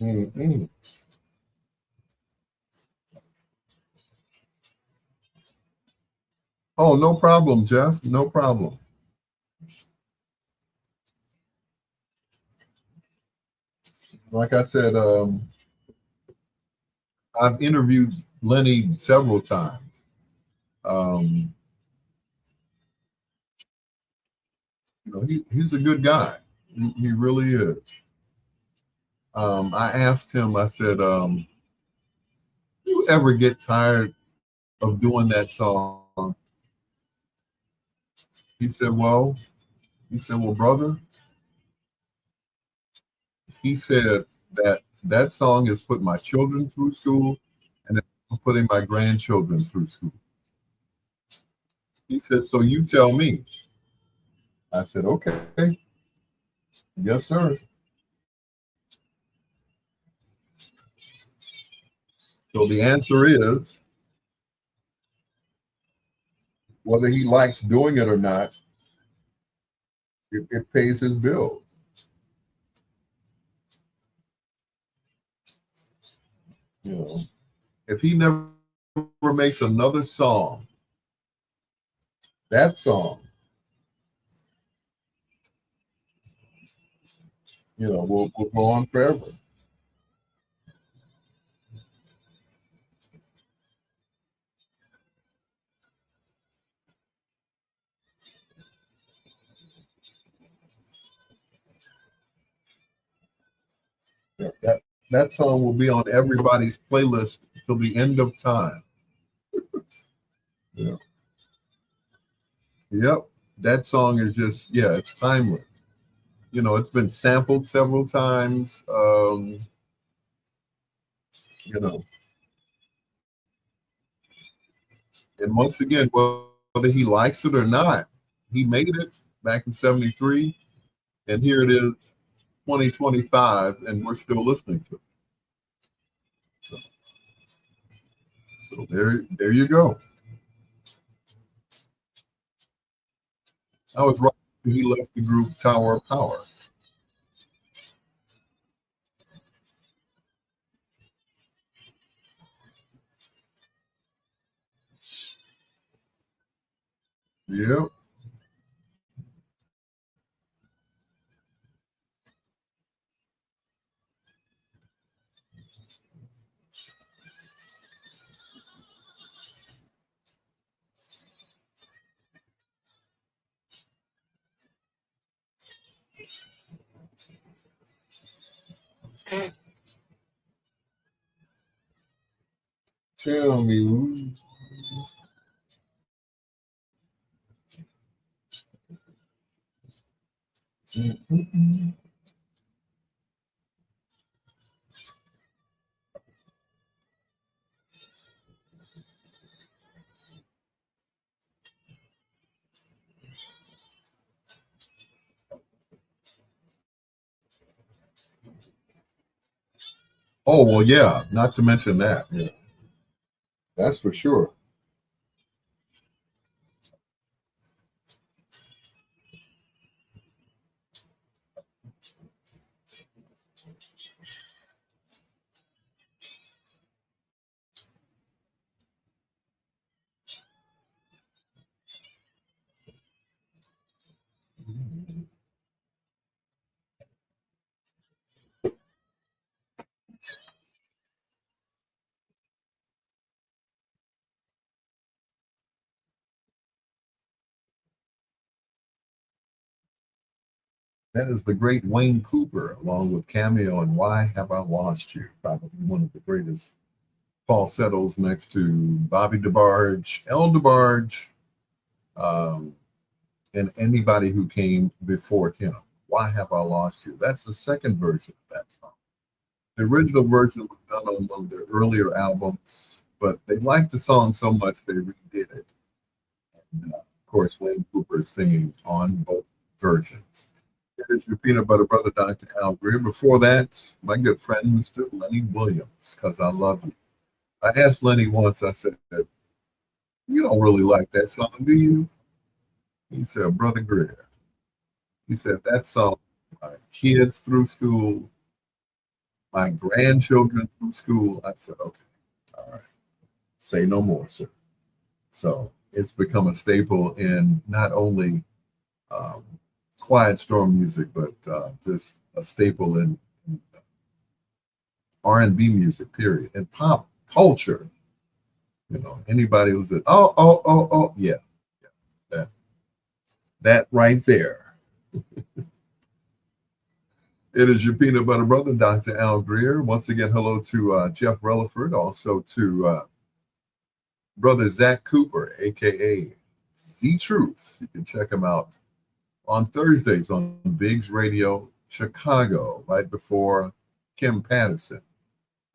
Mm-mm. Oh, no problem, Jeff. No problem. Like I said, I've interviewed Lenny several times. Um, he's a good guy. He really is. I asked him, I said, you ever get tired of doing that song? He said, well, brother, he said that song has put my children through school and I'm putting my grandchildren through school. He said, so you tell me. I said, okay, yes, sir. So the answer is whether he likes doing it or not, it pays his bills. You know, if he never makes another song, that song, will go on forever. That song will be on everybody's playlist till the end of time. Yeah. Yep. That song is just, yeah, it's timeless. It's been sampled several times. You know, and once again, whether he likes it or not, he made it back in '73, and here it is, 2025, and we're still listening to it. So, so there you go. I was right when he left the group Tower of Power. Yep. Tell me who. Oh well, yeah. Not to mention that. Yeah, that's for sure. That is the great Wayne Cooper, along with Cameo and Why Have I Lost You? Probably one of the greatest falsettos next to Bobby DeBarge, El DeBarge, um, and anybody who came before him. Why Have I Lost You? That's the second version of that song. The original version was done on one of their earlier albums, but they liked the song so much they redid it. And, of course, Wayne Cooper is singing on both versions. Here's your peanut butter brother, Dr. Al Greer. Before that, my good friend, Mr. Lenny Williams, because I love you. I asked Lenny once, I said, you don't really like that song, do you? He said, Brother Greer. He said, that song, kids through school, my grandchildren from school. I said, okay, all right, say no more, sir. So it's become a staple in not only um, quiet storm music, but just a staple in R&B music, period, and pop culture. You know, anybody who's at yeah, that that right there. It is your peanut butter brother, Dr. Al Greer. Once again, hello to Jeff Relaford, also to brother Zach Cooper, aka Z Truth. You can check him out on Thursdays on Biggs Radio Chicago, right before Kim Patterson.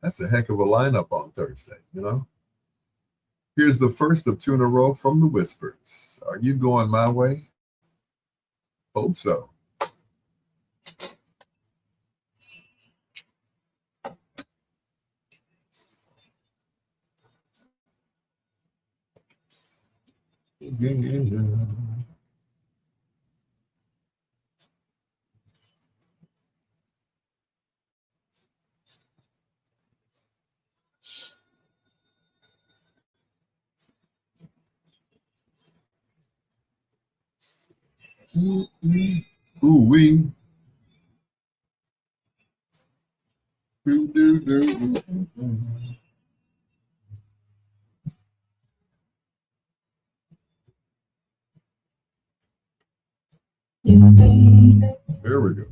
That's a heck of a lineup on Thursday, you know? Here's the first of two in a row from the Whispers. Are you going my way? Hope so. Ooh wee. Do, do, do, do. There we go.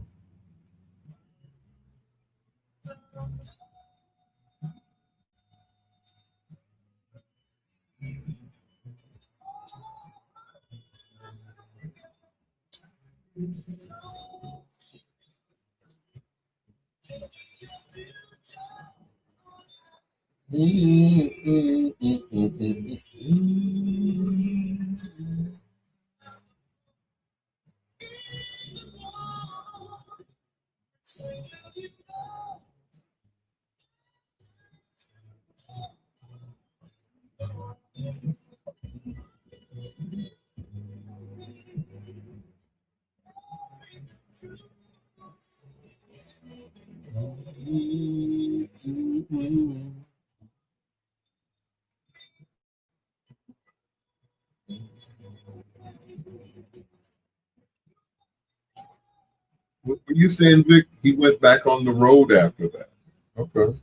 What were you saying, Vic? He went back on the road after that. Okay,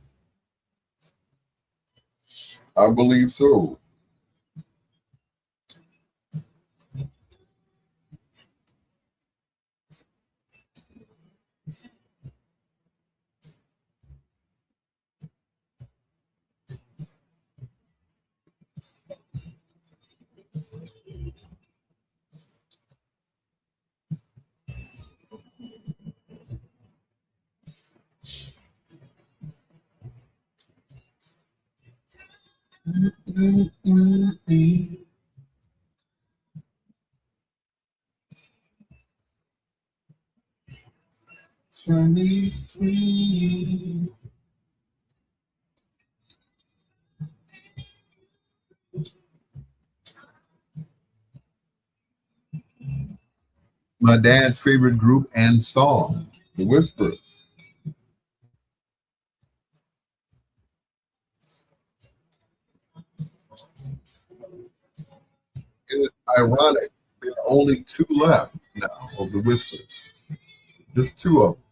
I believe so. Chinese tree. My dad's favorite group and song, The Whispers. It is ironic. There are only two left now of The Whispers. Just two of them.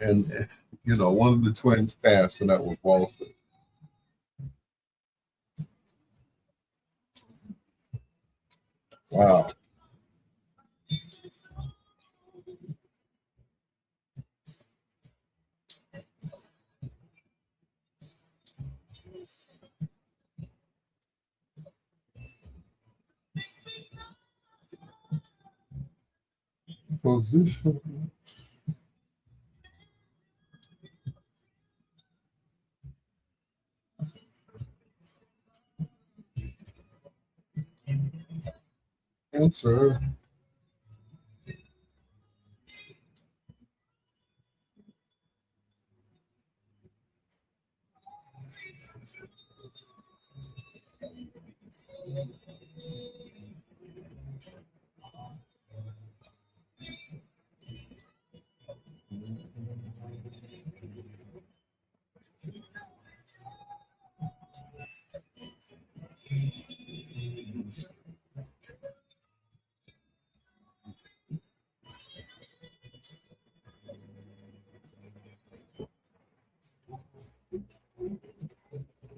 And, you know, one of the twins passed, and that was Walter. Wow. Position. Answer.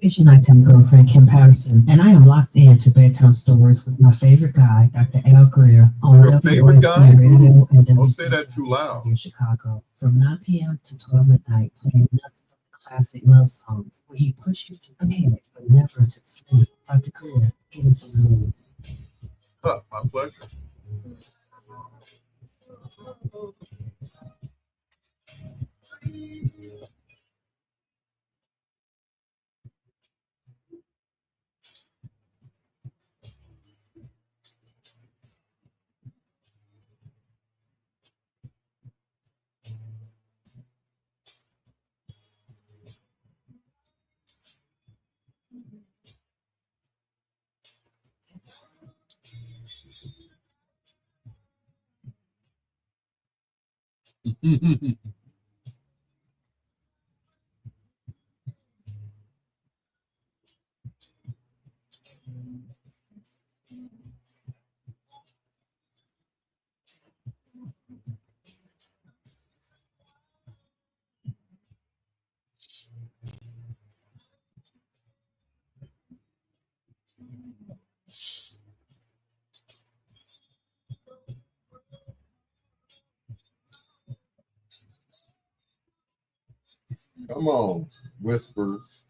It's your nighttime girlfriend, Kim Patterson, and I am locked into bedtime stories with my favorite guy, Dr. Al Greer, on Your favorite WOSC guy? Radio and Don't say that too WCCO loud. in Chicago from 9 p.m. to 12 midnight, playing nothing but classic love songs where he pushes you to bed but never to sleep. Dr. Greer, get into the mood. Huh, my pleasure. Come on, whispers.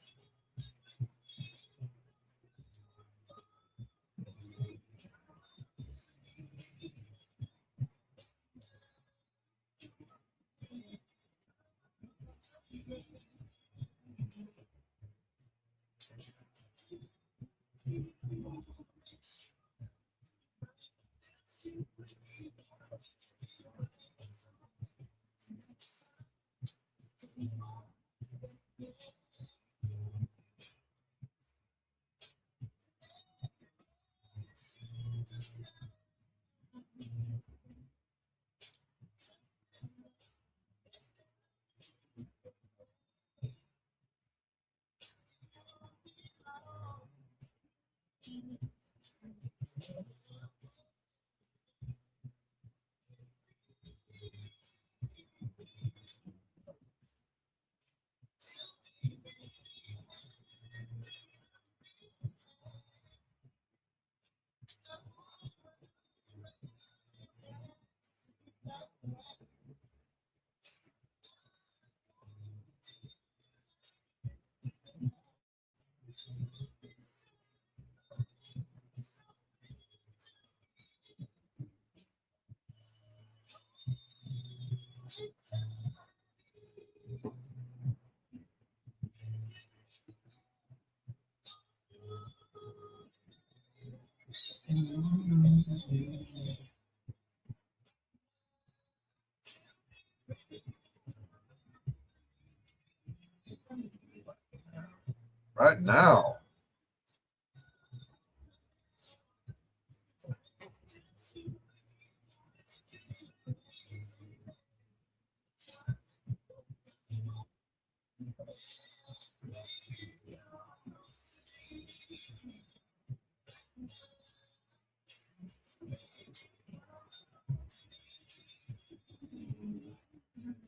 Right now.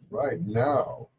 Right now.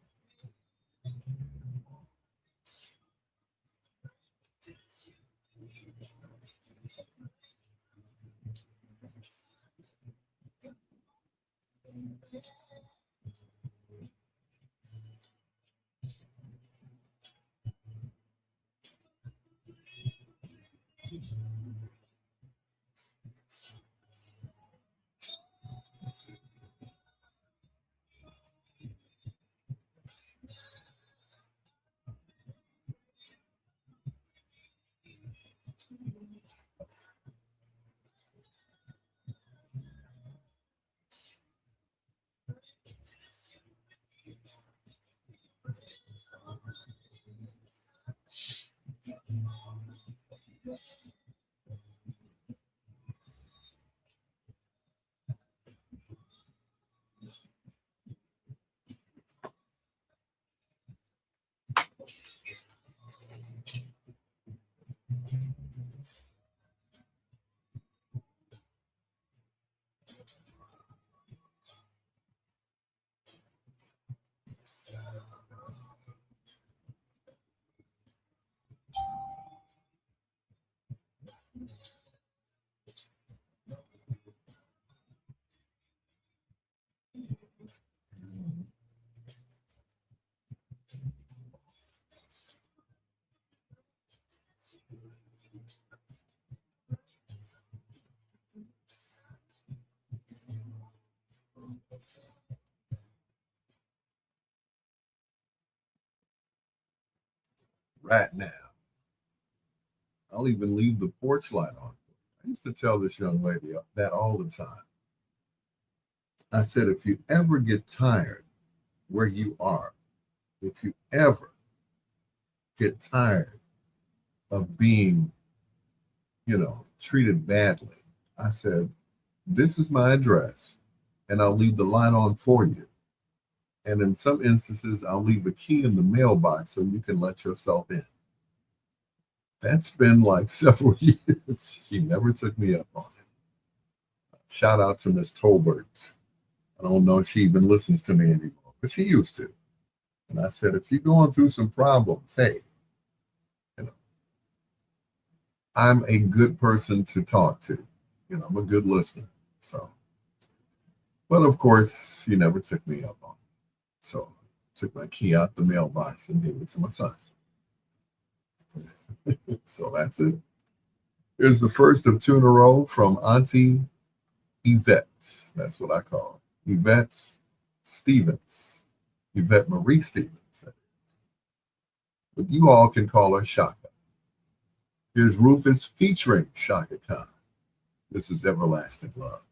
Right now, I'll even leave the porch light on. I used to tell this young lady that all the time. I said, if you ever get tired where you are, if you ever get tired of being, treated badly, I said, this is my address and I'll leave the light on for you. And in some instances, I'll leave a key in the mailbox so you can let yourself in. That's been like several years. She never took me up on it. Shout out to Miss Tolbert. I don't know if she even listens to me anymore, but she used to. And I said, if you're going through some problems, hey, I'm a good person to talk to. I'm a good listener. So, but of course, she never took me up on it. So I took my key out the mailbox and gave it to my son. So that's it. Here's the first of two in a row from Auntie Yvette. That's what I call her. Yvette Stevens. Yvette Marie Stevens. But you all can call her Shaka. Here's Rufus featuring Shaka Khan. This is Everlasting Love.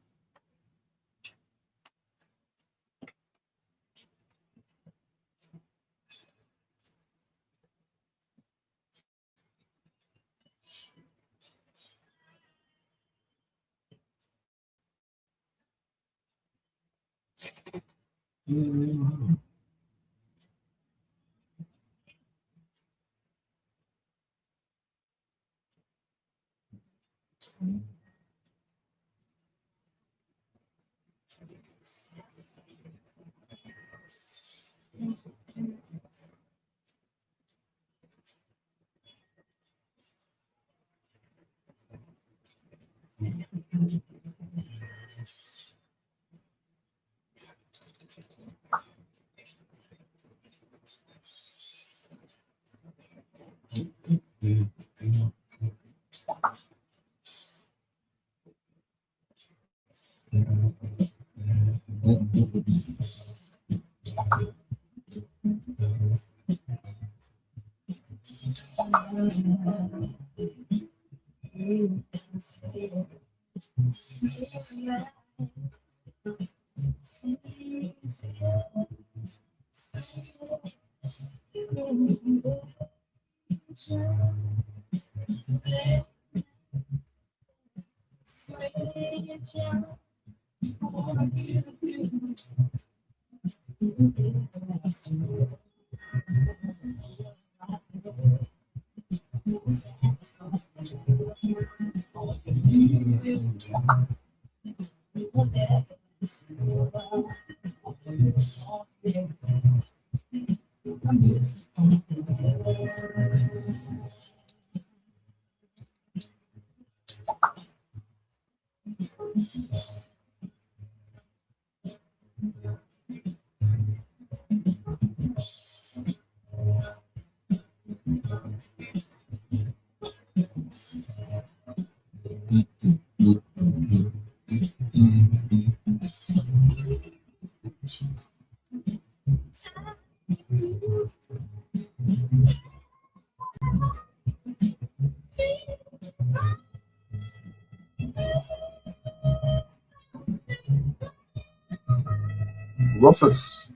Mm-hmm. Rufus.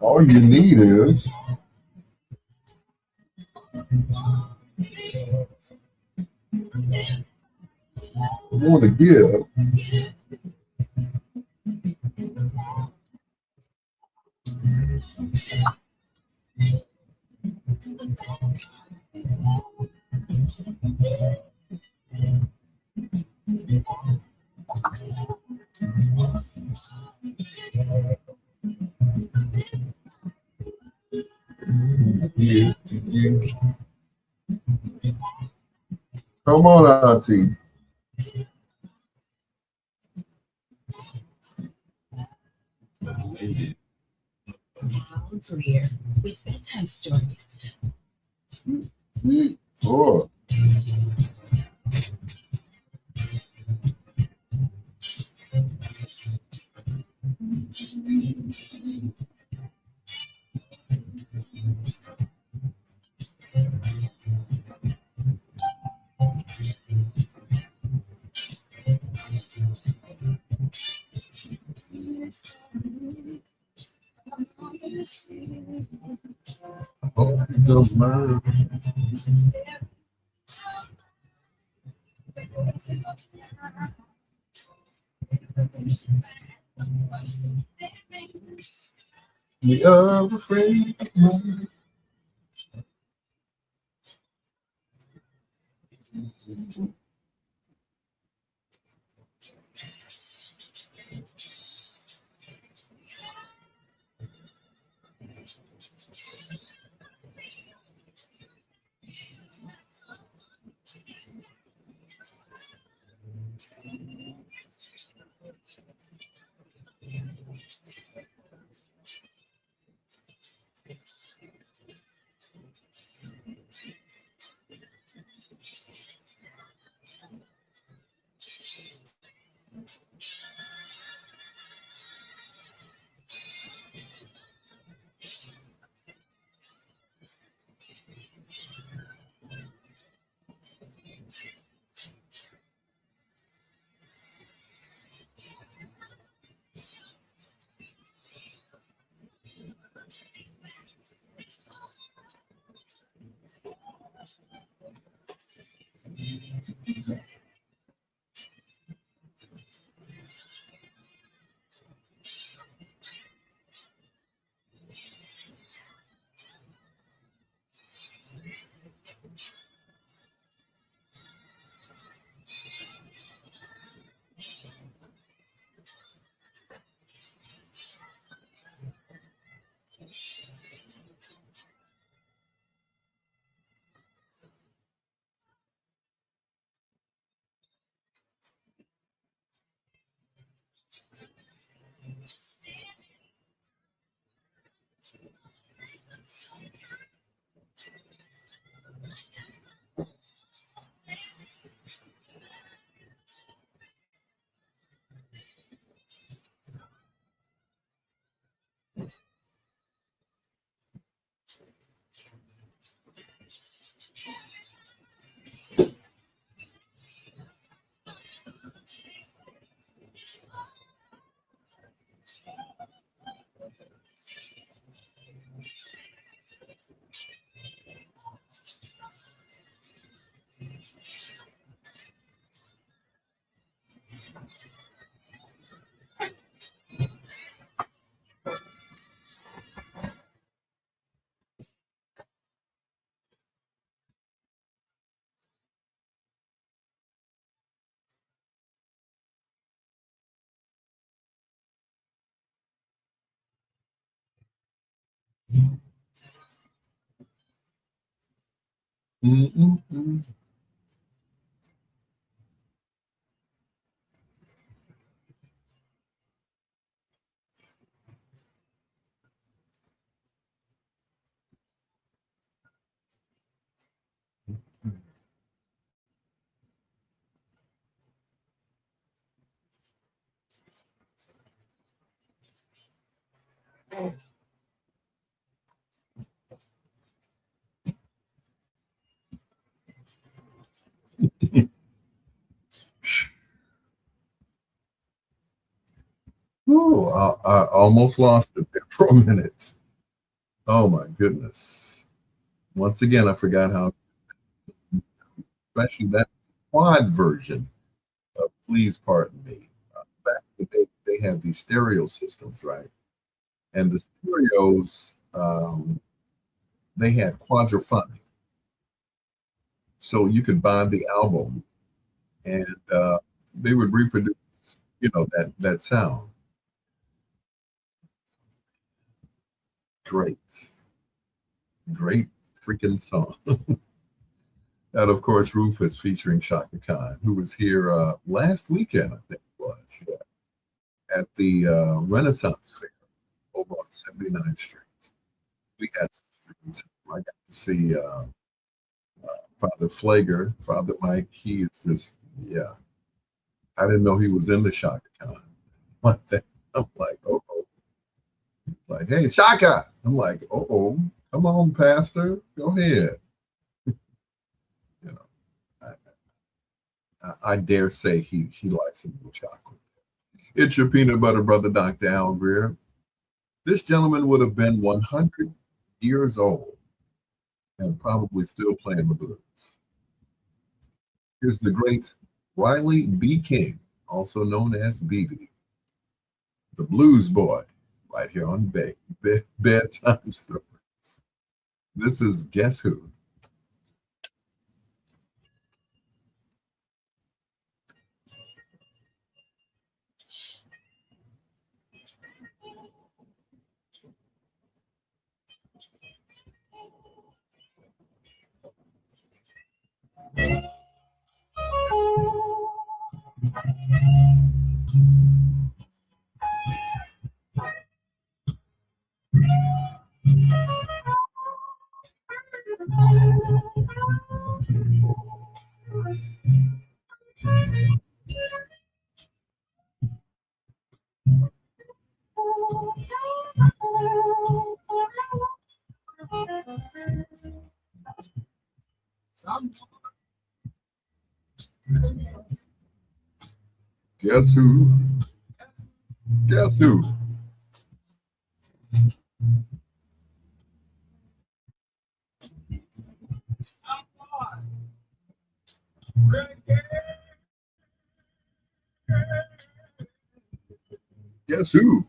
All you need is more to give. You. Come on, Auntie. Now, Greer, with bedtime stories. Oh, hope you don't mind. We are afraid. Mm-mm-mm. Ooh, I almost lost it there for a minute. Oh my goodness. Once again, I forgot how, especially that quad version of Please Pardon Me. Back in the day, they had these stereo systems, right? And the stereos, they had quadraphonic. So you could buy the album and they would reproduce, that sound. Great, great freaking song. And of course, Rufus featuring Shaka Khan, who was here last weekend, I think it was, yeah, at the Renaissance Fair over on 79th Street. We had I got to see Father Flager, Father Mike. He is just, yeah. I didn't know he was in the Shaka Khan. Like that. I'm like, oh, like, hey, Shaka. I'm like, oh, come on, Pastor, go ahead. You know, I dare say he likes a little chocolate. It's your peanut butter brother, Dr. Al Greer. This gentleman would have been 100 years old and probably still playing the blues. Here's the great Riley B. King, also known as BB, the blues boy, right here on Bedtime Stories. This is Guess Who? Guess who? Guess who? Guess who?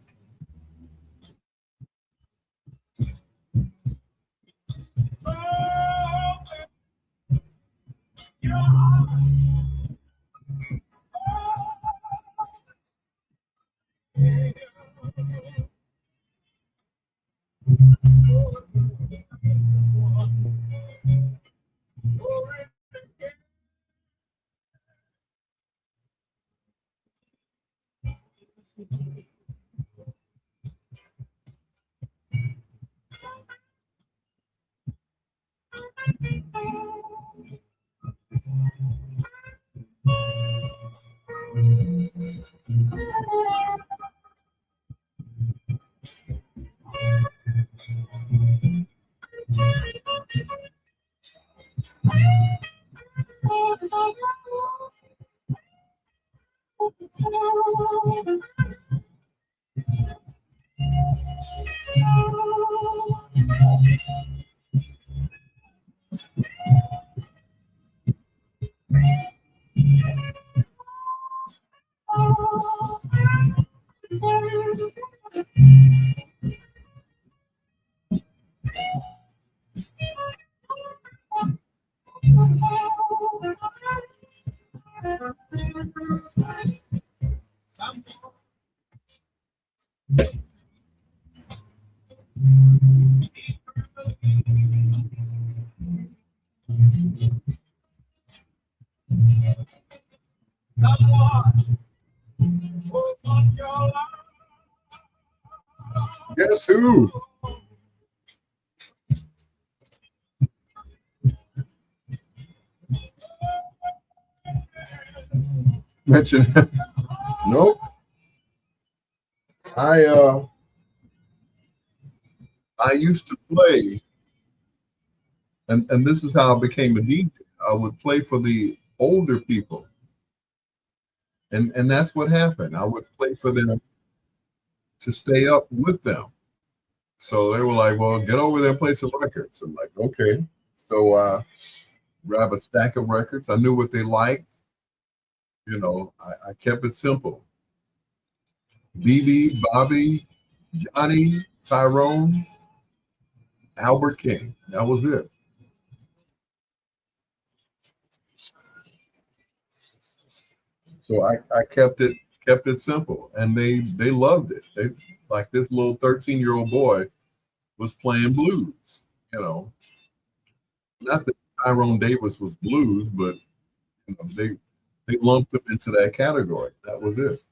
Guess who? Mention. Nope. I I used to play, and this is how I became a DJ. I would play for the older people, and that's what happened. I would play for them to stay up with them. So they were like, "Well, get over there and play some records." I'm like, "Okay." So grab a stack of records. I knew what they liked. I kept it simple. BB, Bobby, Johnny, Tyrone, Albert King. That was it. So I kept it simple, and they loved it. They like this little 13-year-old boy was playing blues. You know, not that Tyrone Davis was blues, but they lumped him into that category. That was it.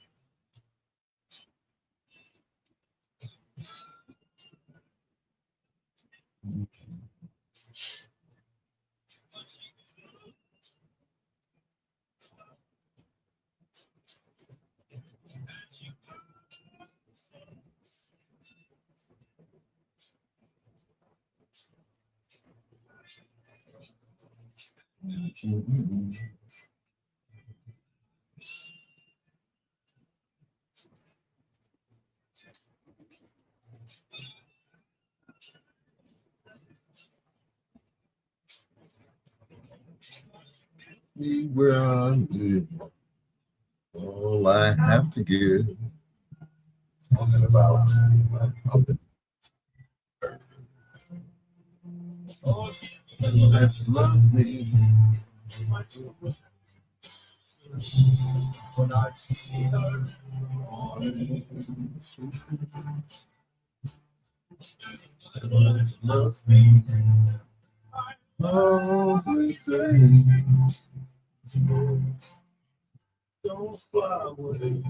Where I live, all I have to give. Talking about that loves me. When I see her, that loves me. Every day, don't fly away.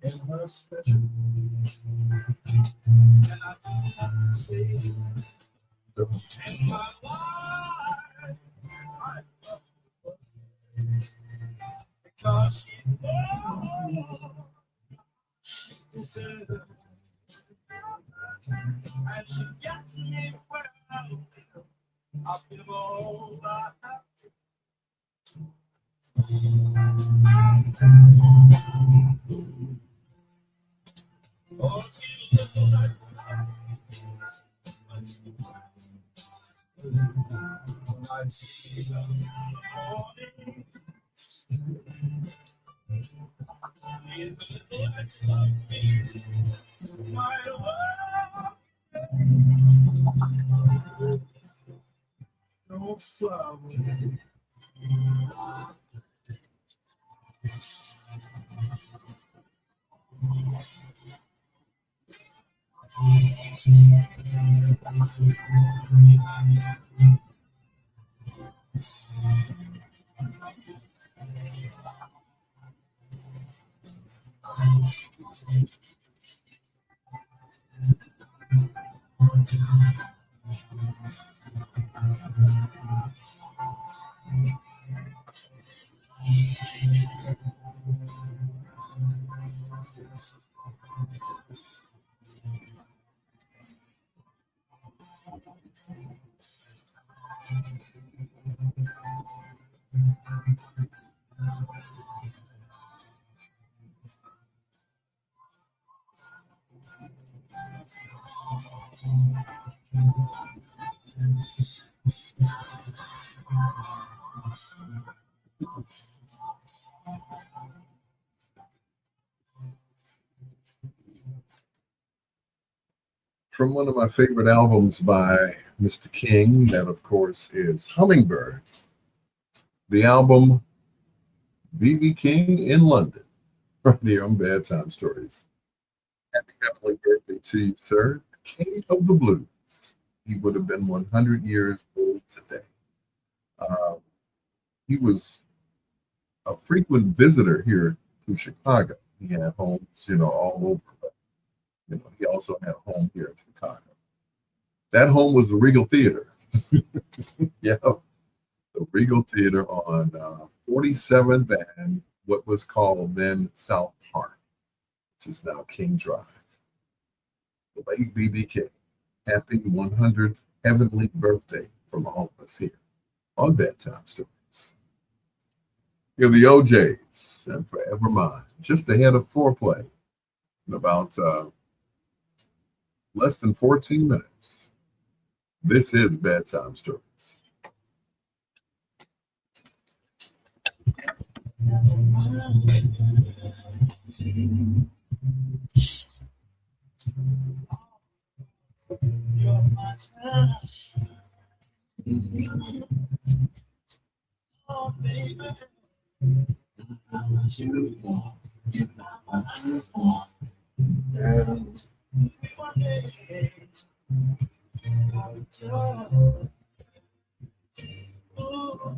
And her special, and I just have to say, and my life, I love her because she deserves it, and she gets me where I live. I'll give all I have to. Oh, she little like when I see her in the morning, she's a little like me. My love, no flower. From one of my favorite albums by Mr. King, that of course is Hummingbird, the album BB King in London. right here on Bedtime Stories. Happy birthday to you, sir. King of the Blues. He would have been 100 years old today. Uh, he was a frequent visitor here to Chicago. He had homes, all over, but he also had a home here in Chicago. That home was the Regal Theater. Yeah, the Regal Theater on 47th and what was called then South Park, which is now King Drive. The late B.B. King. Happy 100th heavenly birthday from all of us here on Bedtime Stories. Here are the OJs and Forever Mine, just ahead of foreplay in about less than 14 minutes. This is Bedtime Stories. You're my child. Oh, baby. I want you more. You know what I want. And one day, I'll return. Oh,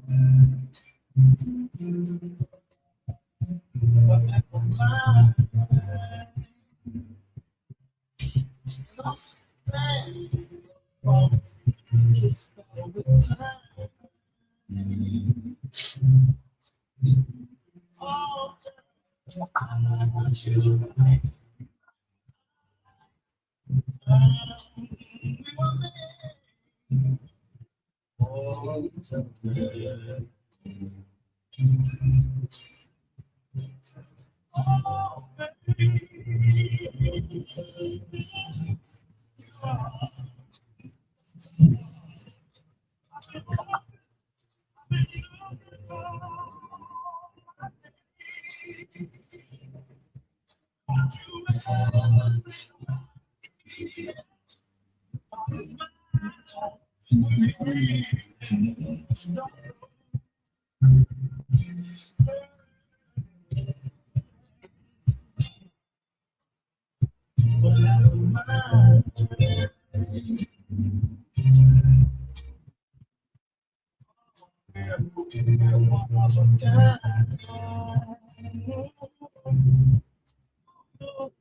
forever mine. Lost and found. Gets better with time. Oh, I want you. We were made for each other. Oh,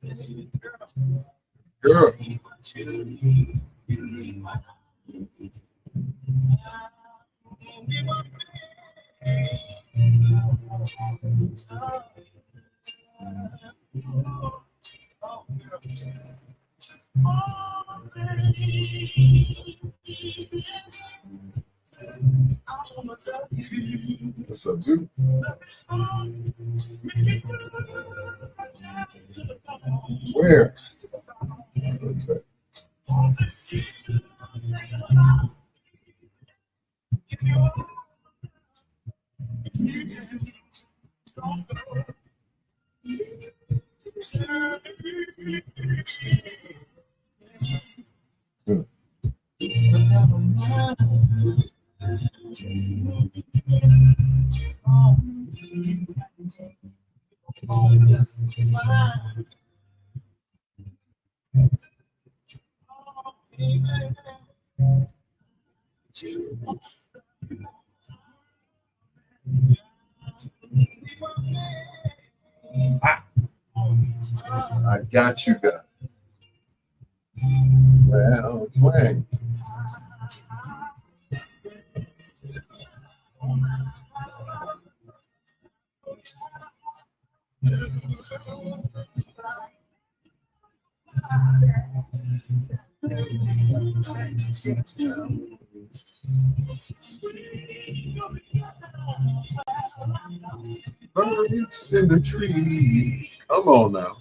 baby. Girl. What's up, dude? Where? Okay. Hmm. I got you, guys. Well, twang. Birds in the trees. Come on now.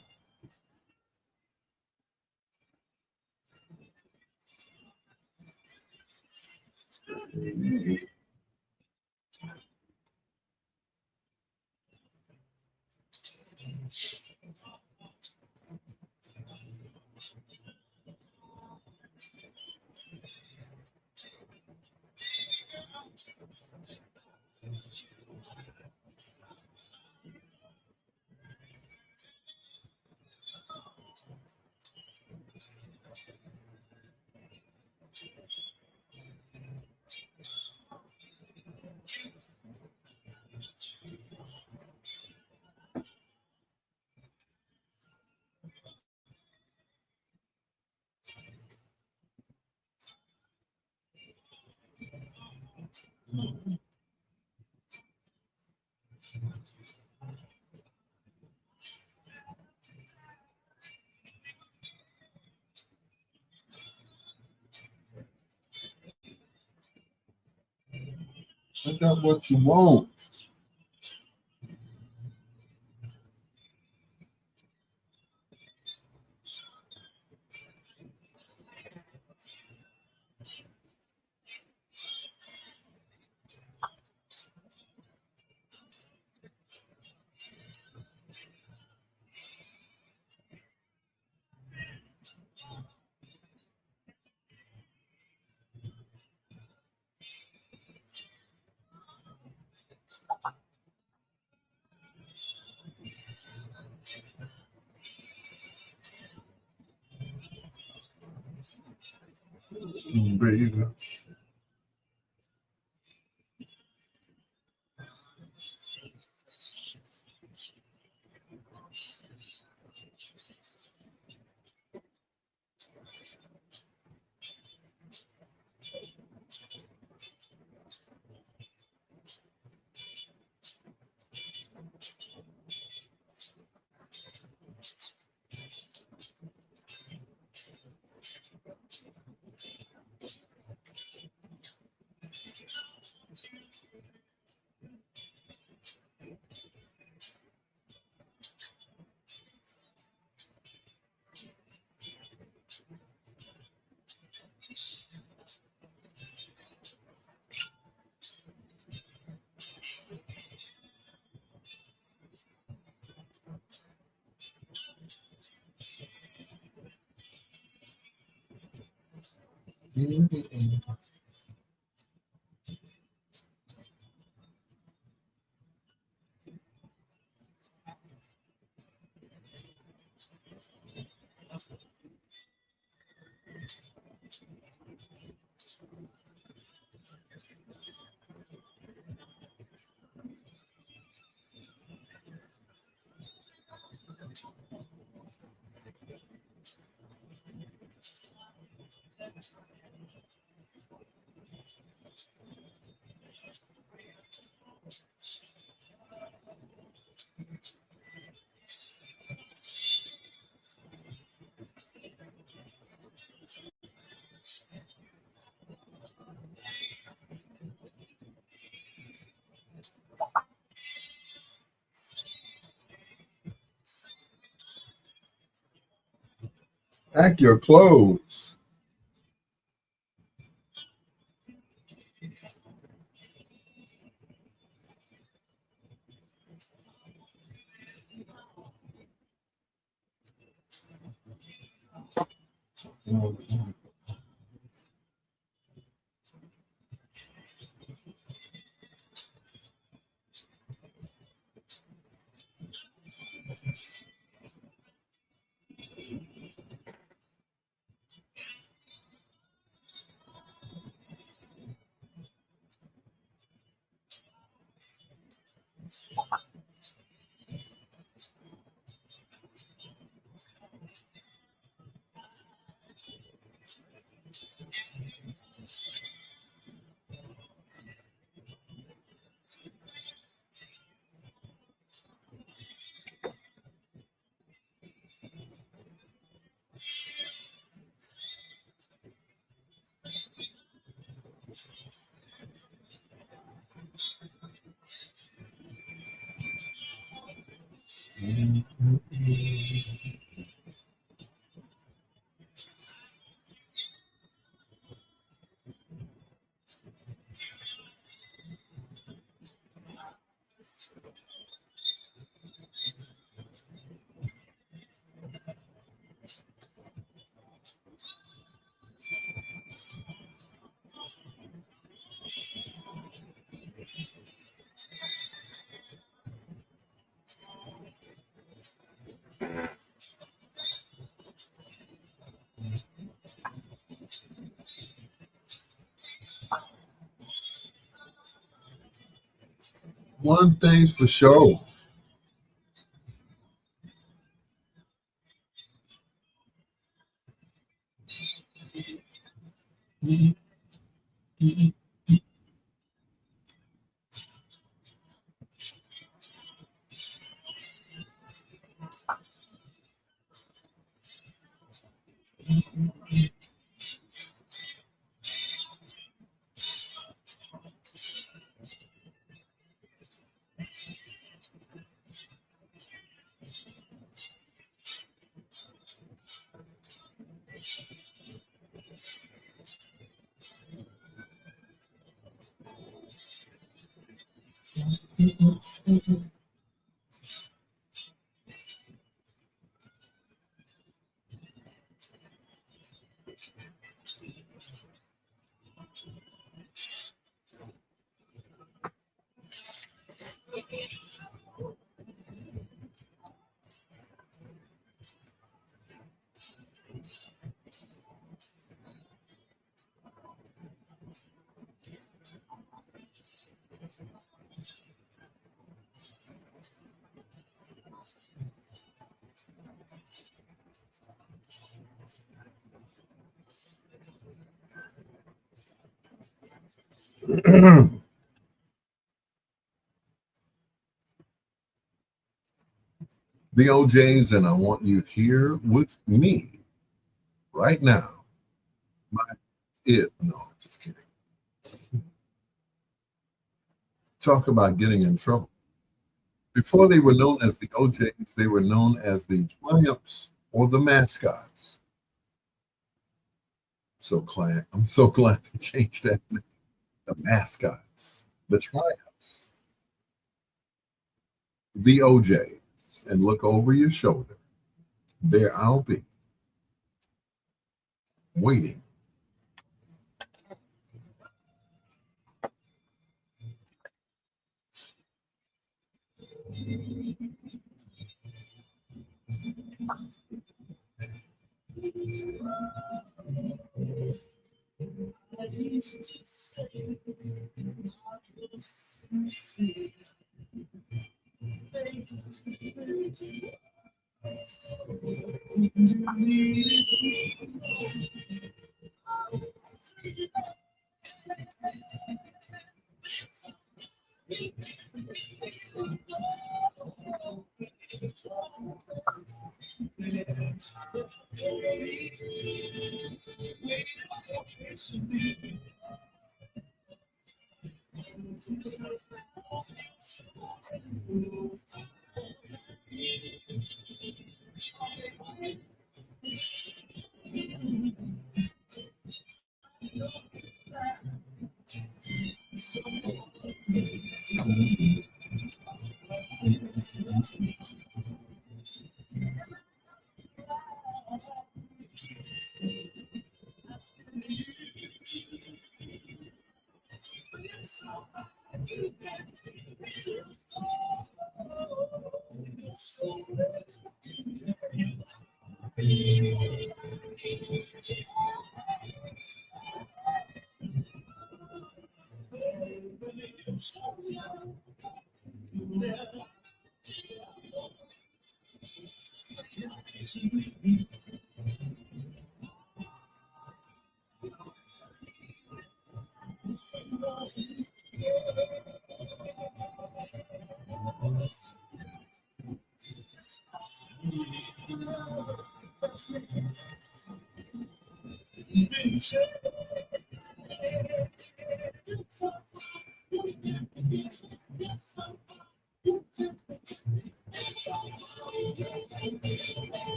Check out what you want. Baby. Pack your clothes. One thing's for sure. The OJs, and I want you here with me right now. No, just kidding. Talk about getting in trouble. Before they were known as the OJs, they were known as the Triumphs or the Mascots. I'm so glad they changed that name. The Mascots, the Triumphs, the OJs, and look over your shoulder. There I'll be, waiting.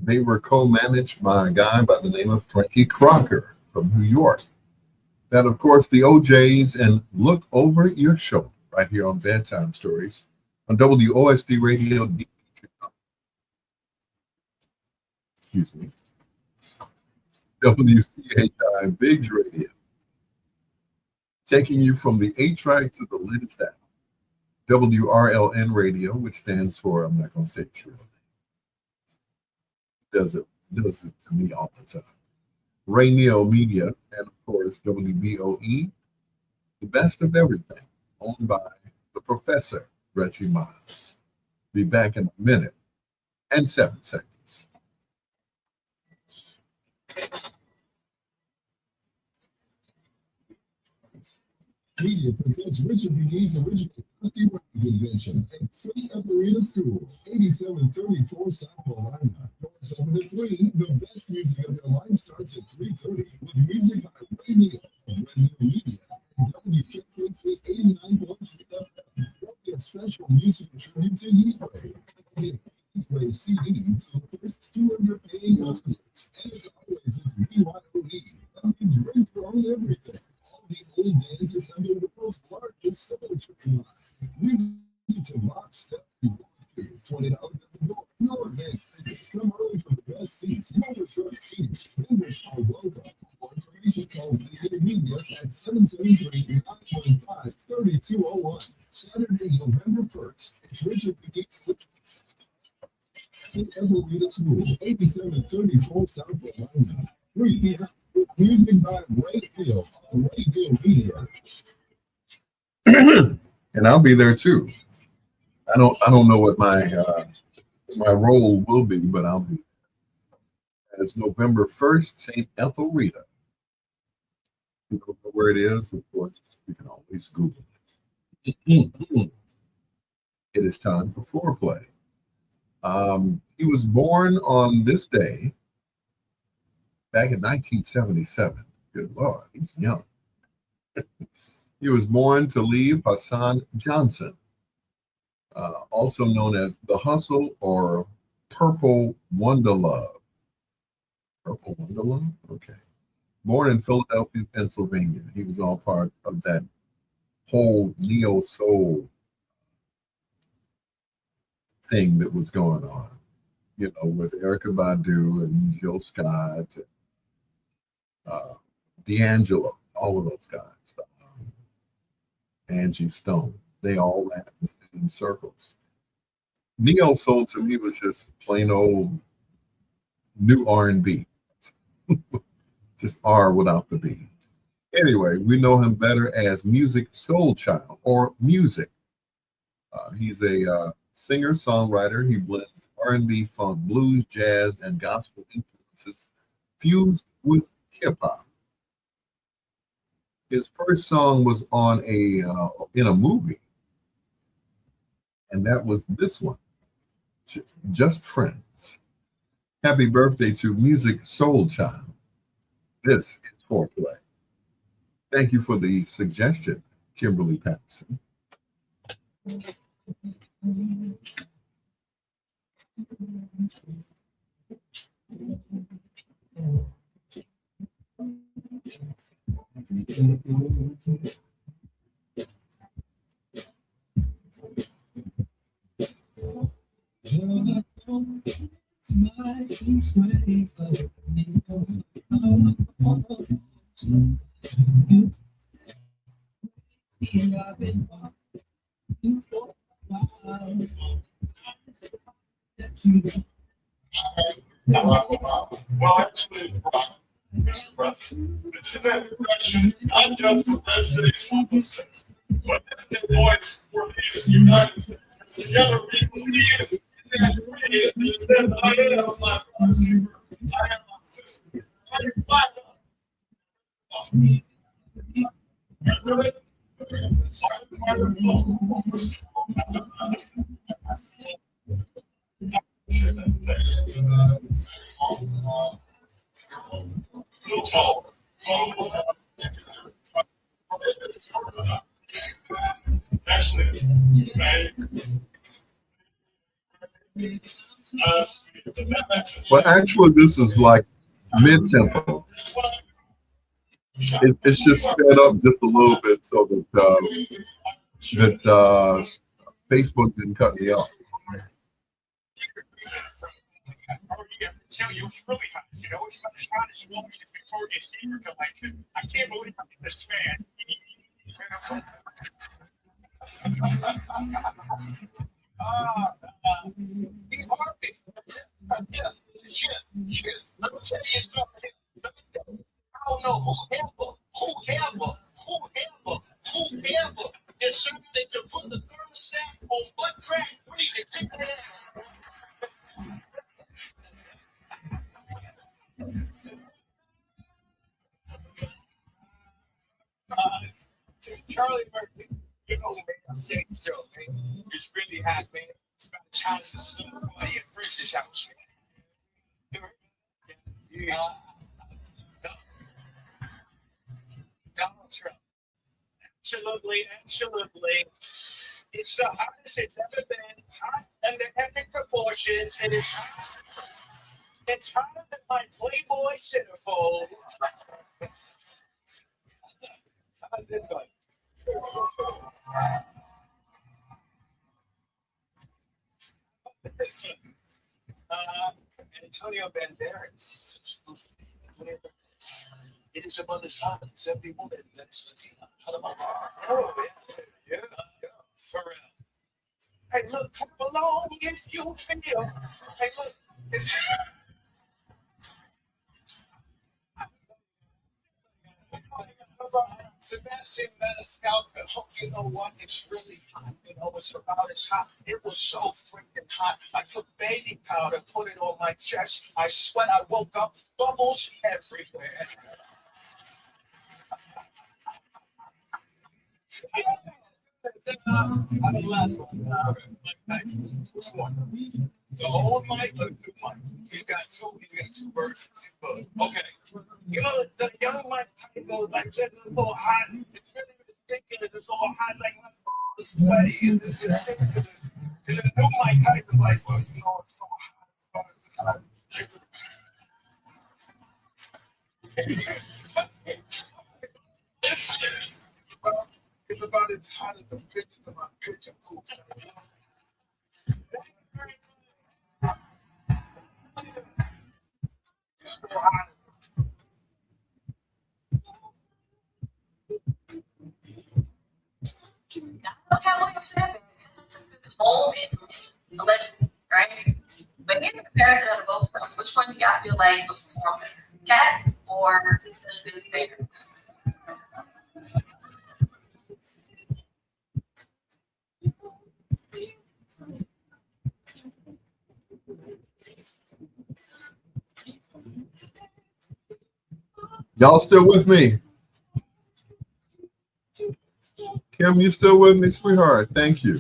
They were co-managed by a guy by the name of Frankie Crocker from New York. That, of course, the OJs, and look over your shoulder right here on Bedtime Stories on WOSD Radio. Excuse me. WCHI Biggs Radio. Taking you from the 8-track to the latest app. WRLN Radio, which stands for, I'm not going to say it true. Does it to me all the time. Rainio Media, and of course WBOE, The Best of Everything, owned by the Professor, Reggie Miles. Be back in a minute and 7 seconds. Media presents Richard McGee's original Dusty Rhymes Convention at 3 Upper School, 8734 South Carolina. Doors open at 3. The best music of your life starts at 3:30 with music by Ray Neal of Red Neal Media and WKKC 89.3 FM. There'll be a special music tribute to Heatwave. Heatwave CD to the first 200 paying customers. And as always, it's BYOE. That means radio on everything. The old days is under the world's largest cemetery line. Music to rock stuff you want to. $20 at the door. No advance tickets. Come early for the best seats. No reserved seats. Visitors are welcome. For more information, call Media Media at 773-915-3201. Saturday, November 1st. It's Richard McGee. Every School, 8734 South Carolina. 3 p.m. Music by Ray Neal of Ray Neal Media. And I'll be there too. I don't know what my role will be, but I'll be. It's November 1st, St. Ethelreda. If you don't know where it is, of course, you can always Google it. It is time for foreplay. He was born on this day back in 1977. Good Lord, he's young. He was born to Leave Hassan Johnson, also known as the Hustle or Purple Wonderlove. Purple Wonderlove? Okay. Born in Philadelphia, Pennsylvania. He was all part of that whole neo soul thing that was going on, you know, with Erykah Badu and Jill Scott, D'Angelo, all of those guys, Angie Stone. They all ran in the same circles. Neo soul to me was just plain old new R&B, just R without the B. Anyway, we know him better as Music Soul Child or Music. He's a singer-songwriter. He blends R&B, funk, blues, jazz, and gospel influences fused with hip-hop. His first song was on in a movie, and that was this one, Just Friends. Happy birthday to Music Soul Child. This is foreplay. Thank you for the suggestion, Kimberly Patterson. Well, actually, Mr. President, this is an introduction not just to President's publicists, but this voice for these United States. Together we believe in that creed that says, I am my prosecutor, I am my sister, I am my really? Actually, Well, actually, this is like mid-tempo. It's just sped up just a little bit so that Facebook didn't cut me off. Tell you, it's really hot. You know, it's about as hot as Walter's Victoria's Secret collection. I can't believe this man. Steve Harvey. Yeah. Let me tell you something. I don't know whoever something to put the thermostat on butt crack 3 to tick it out. To Charlie Murphy, you know, man, I'm saying the show, man. It's really hot, man. It's about as hot as a summer party at Frisch's house. Yeah. Donald Trump. Absolutely, absolutely. It's the hottest it's ever been. Hot under epic proportions. And it's hotter than my Playboy centerfold. How about this one? This one. Antonio Banderas. Absolutely. Antonio Banderas. It is a mother's heart. It's every woman that is Latina. How about that? Oh, yeah. Yeah. For real. Hey, look, clap along if you feel. Hey, look. It's Sebastian Maniscalco. Oh, you know what? It's really hot. You know, it's about as hot. It was so freaking hot. I took baby powder, put it on my chest. I sweat. I woke up, bubbles everywhere. I mean, last one. Mike Tyson. Which one? The old Mike or the new Mike? He's got two versions. Okay. You know, the young Mike Tyson goes like, it's a little hot. It's really ridiculous. It's all hot, like my is sweaty. It's ridiculous. And the new Mike Tyson like, well, you know, it's so hot. It's about as hot as the pictures of my picture cool. It's so hot. Look how William said that. Someone took this whole information, allegedly, right? But here's the comparison of the both of them. Which one do y'all feel like was performed better? Cats or Sesame Street? Y'all still with me? Kim, you still with me, sweetheart? Thank you.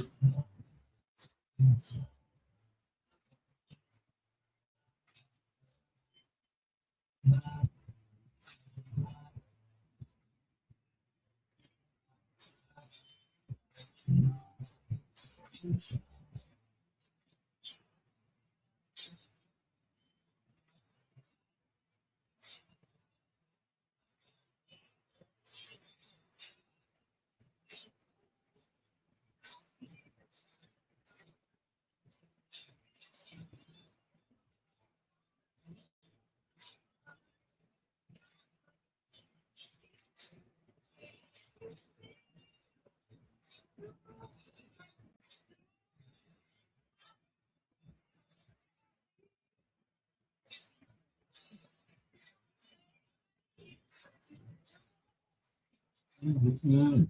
Mm-hmm.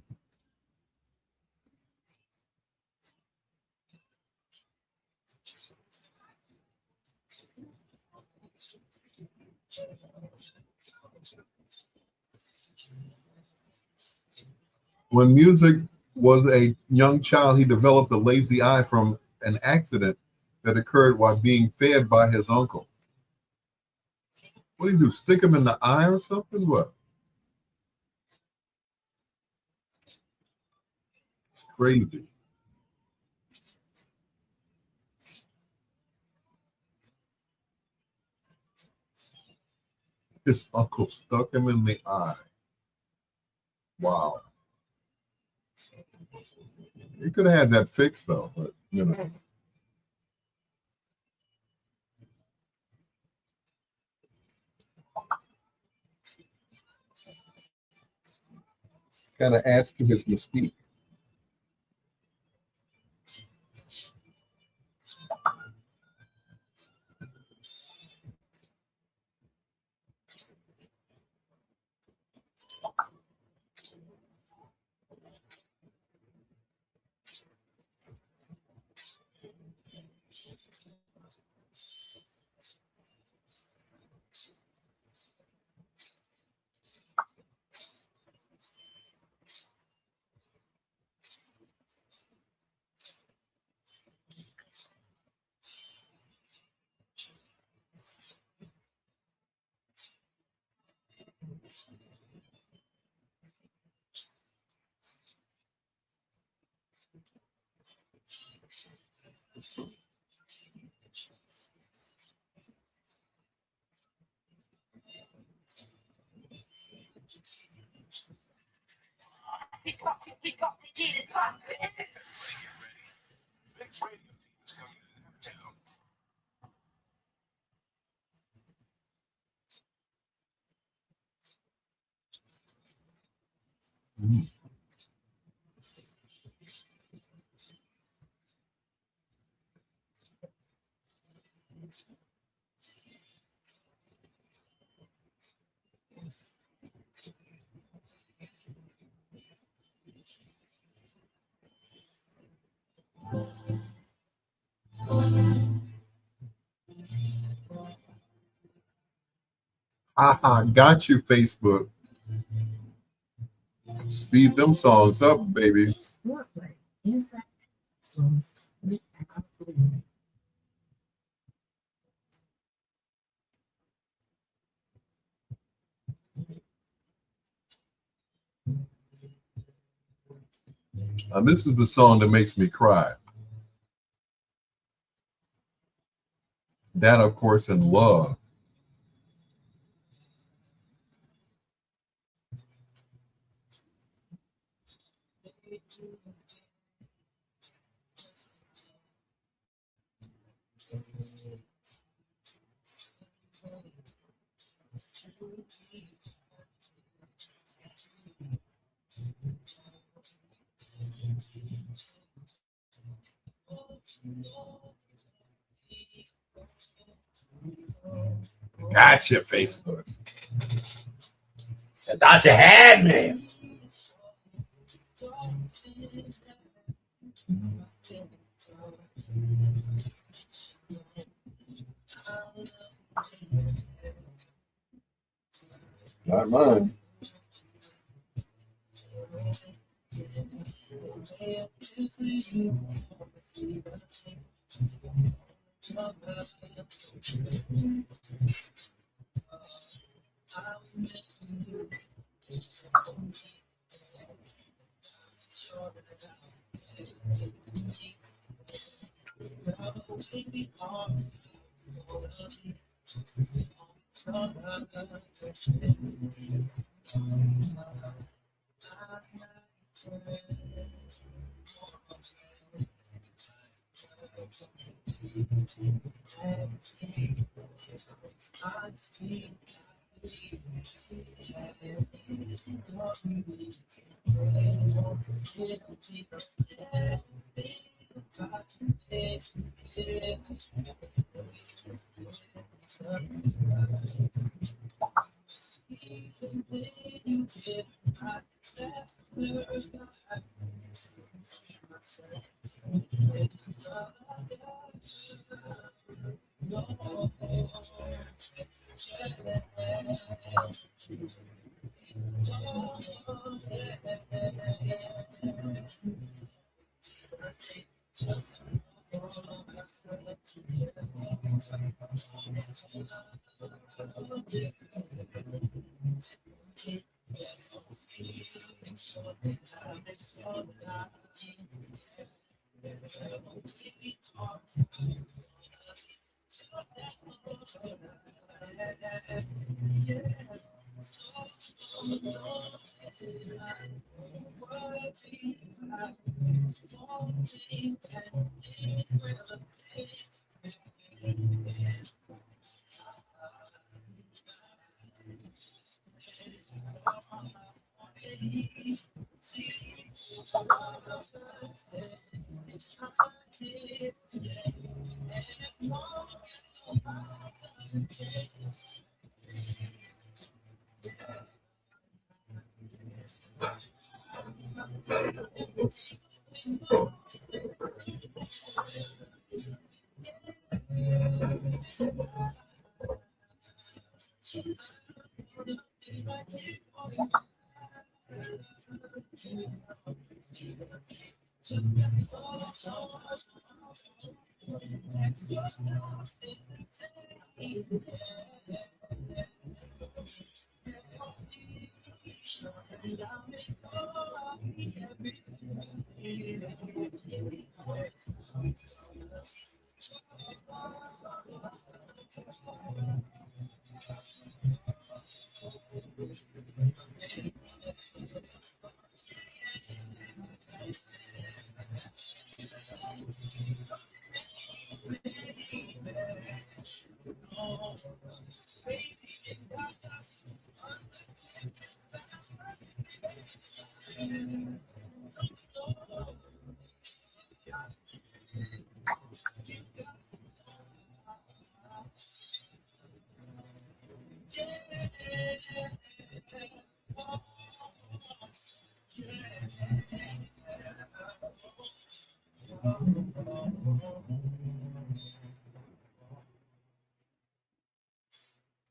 When music was a young child, he developed a lazy eye from an accident that occurred while being fed by his uncle. What do you do? Stick him in the eye or something? What? It's crazy. His uncle stuck him in the eye. Wow. He could have had that fixed though, but you know. Kind of adds to his mystique. Mhm. Haha, got you, Facebook. Speed them songs up, baby. Foreplay inside songs without Greer. This is the song that makes me cry. That, of course, in Love. Gotcha, Facebook. I thought you had me. Not mine.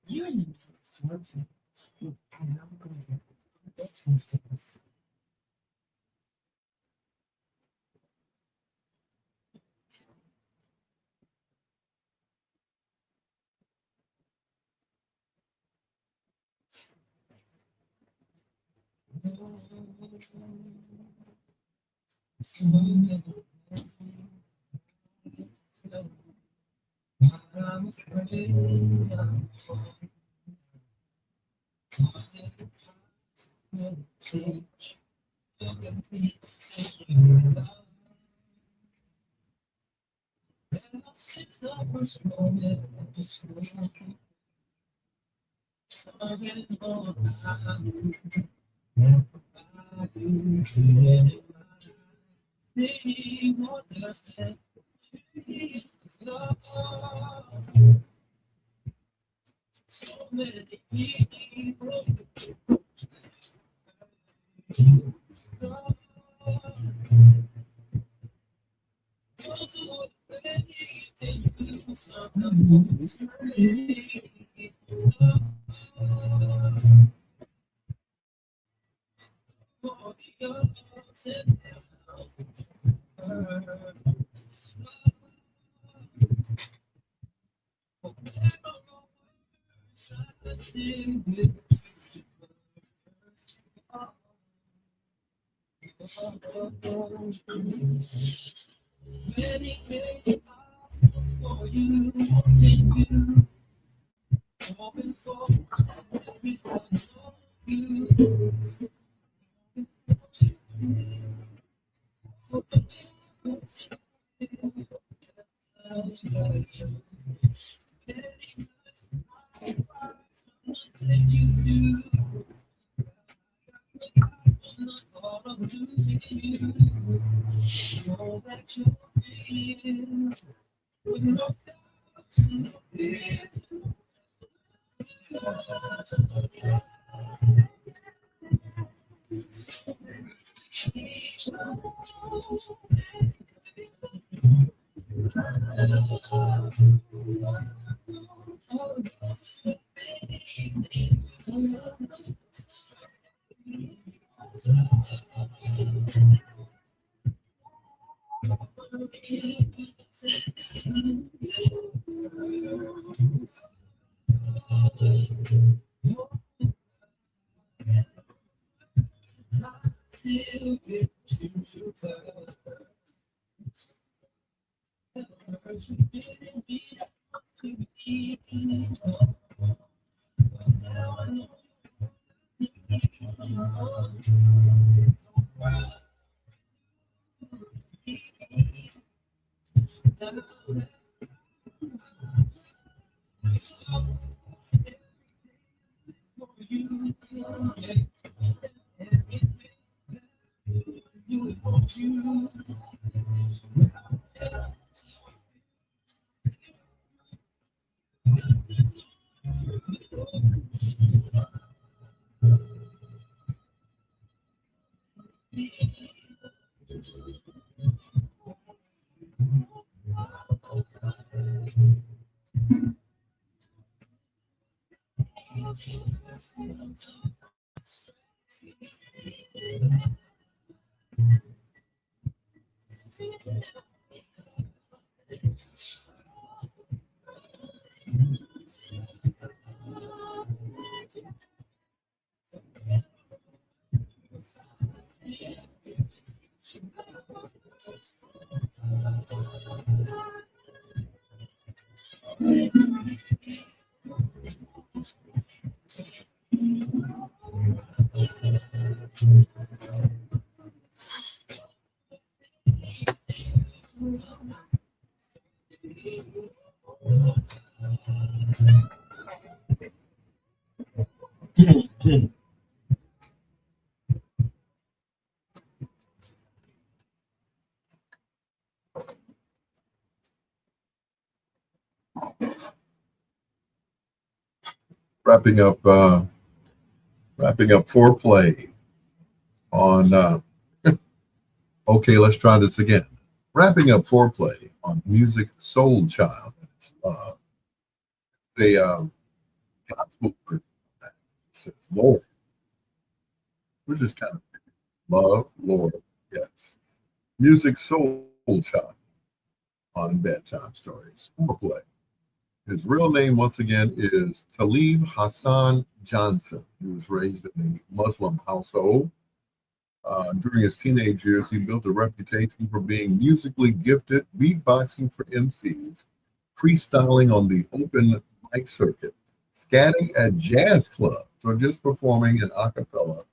You're in the middle of foreplay with Pal Greer. Bedtime stories. Wrapping up foreplay on okay, let's try this again. Wrapping up foreplay on Music Soul Child. It's the gospel version of that. It says Lord, which is kind of love, Lord, yes. Music Soul Child on Bedtime Stories. Foreplay. His real name, once again, is Talib Hassan Johnson. He was raised in a Muslim household. During his teenage years, he built a reputation for being musically gifted, beatboxing for MCs, freestyling on the open mic circuit, scatting at jazz clubs, or just performing in a cappella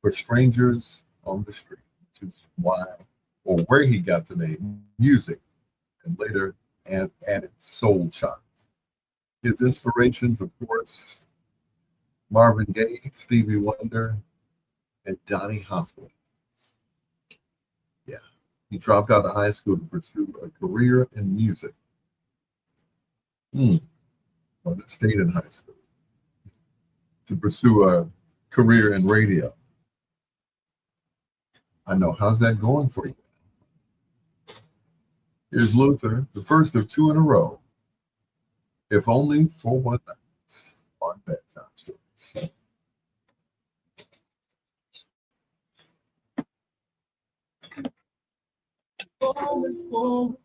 for strangers on the street, which is why or where he got the name music, and later added soul child. His inspirations, of course, Marvin Gaye, Stevie Wonder, and Donny Hathaway. Yeah, he dropped out of high school to pursue a career in music. Well, stayed in high school to pursue a career in radio. I know. How's that going for you? Here's Luther, the first of two in a row. If only for one night on Bedtime Stories. Falling for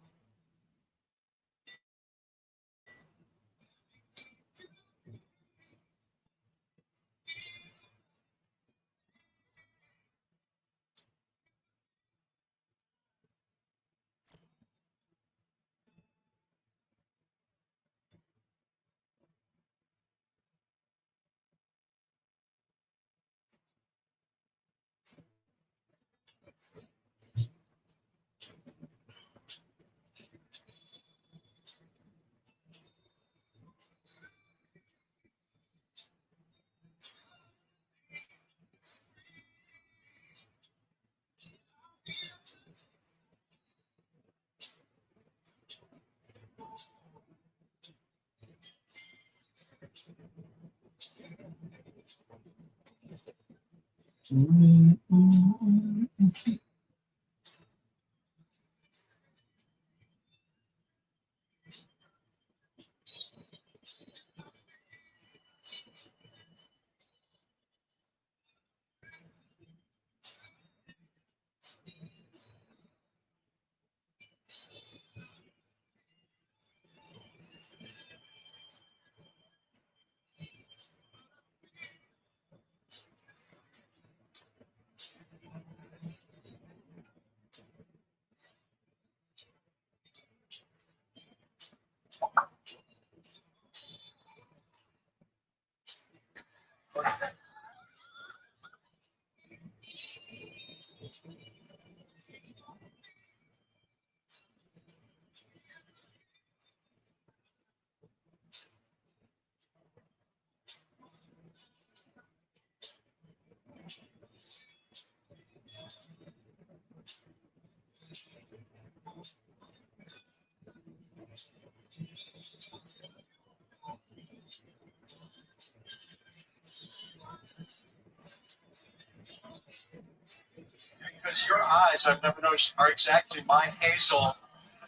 Because your eyes, I've never noticed, are exactly mine, Hazel.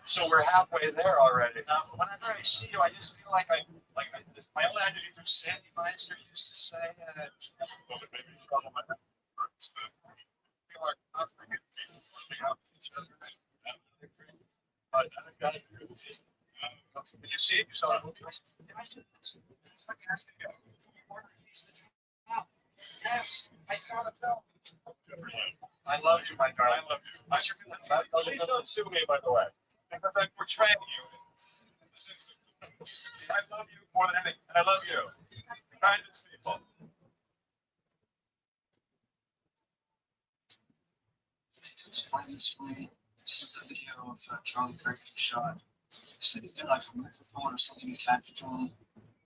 So we're halfway there already. Whenever I see you, I just feel like my old editor Sandy Meister used to say, well, it made me trouble my first. I feel like constantly people pushing out each other. But I got to agree with you. Did you see it? You saw it? It's like asking you. Yes, I saw the film. I love you, my darling. I love you. Please don't sue me, by the way, because I'm portraying you. I love you more than anything. I love you. Kindest people. To explain this for me, this is the video of Charlie Kirk being shot. So he's got like a microphone or something attached to him.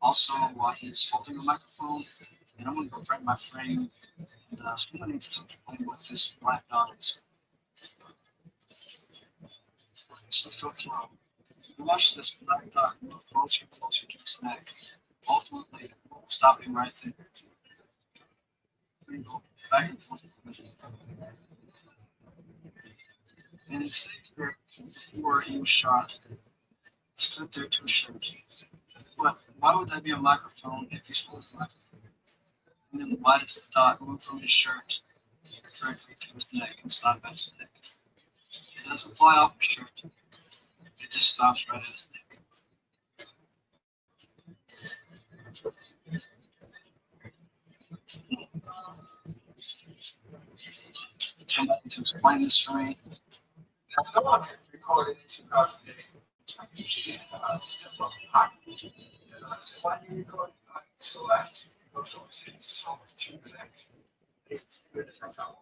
Also, while he's holding a microphone, and I'm gonna go right in my frame, and someone needs to explain what this black dot is. Okay, so let's go through. You watch this black dot move closer and closer to his neck, ultimately stopping right there. And go back and forth. And it states there before he was shot, it's put there to shoot. But why would that be a microphone if he's holding a microphone? And then why does the dot move from his shirt directly to his neck and stop at his neck? It doesn't fly off his shirt. It just stops right at his neck. Somebody to explain this for me. No one had recorded in 2008. I said, why you record? So I had to go so it's in so much to that. It's good as I found.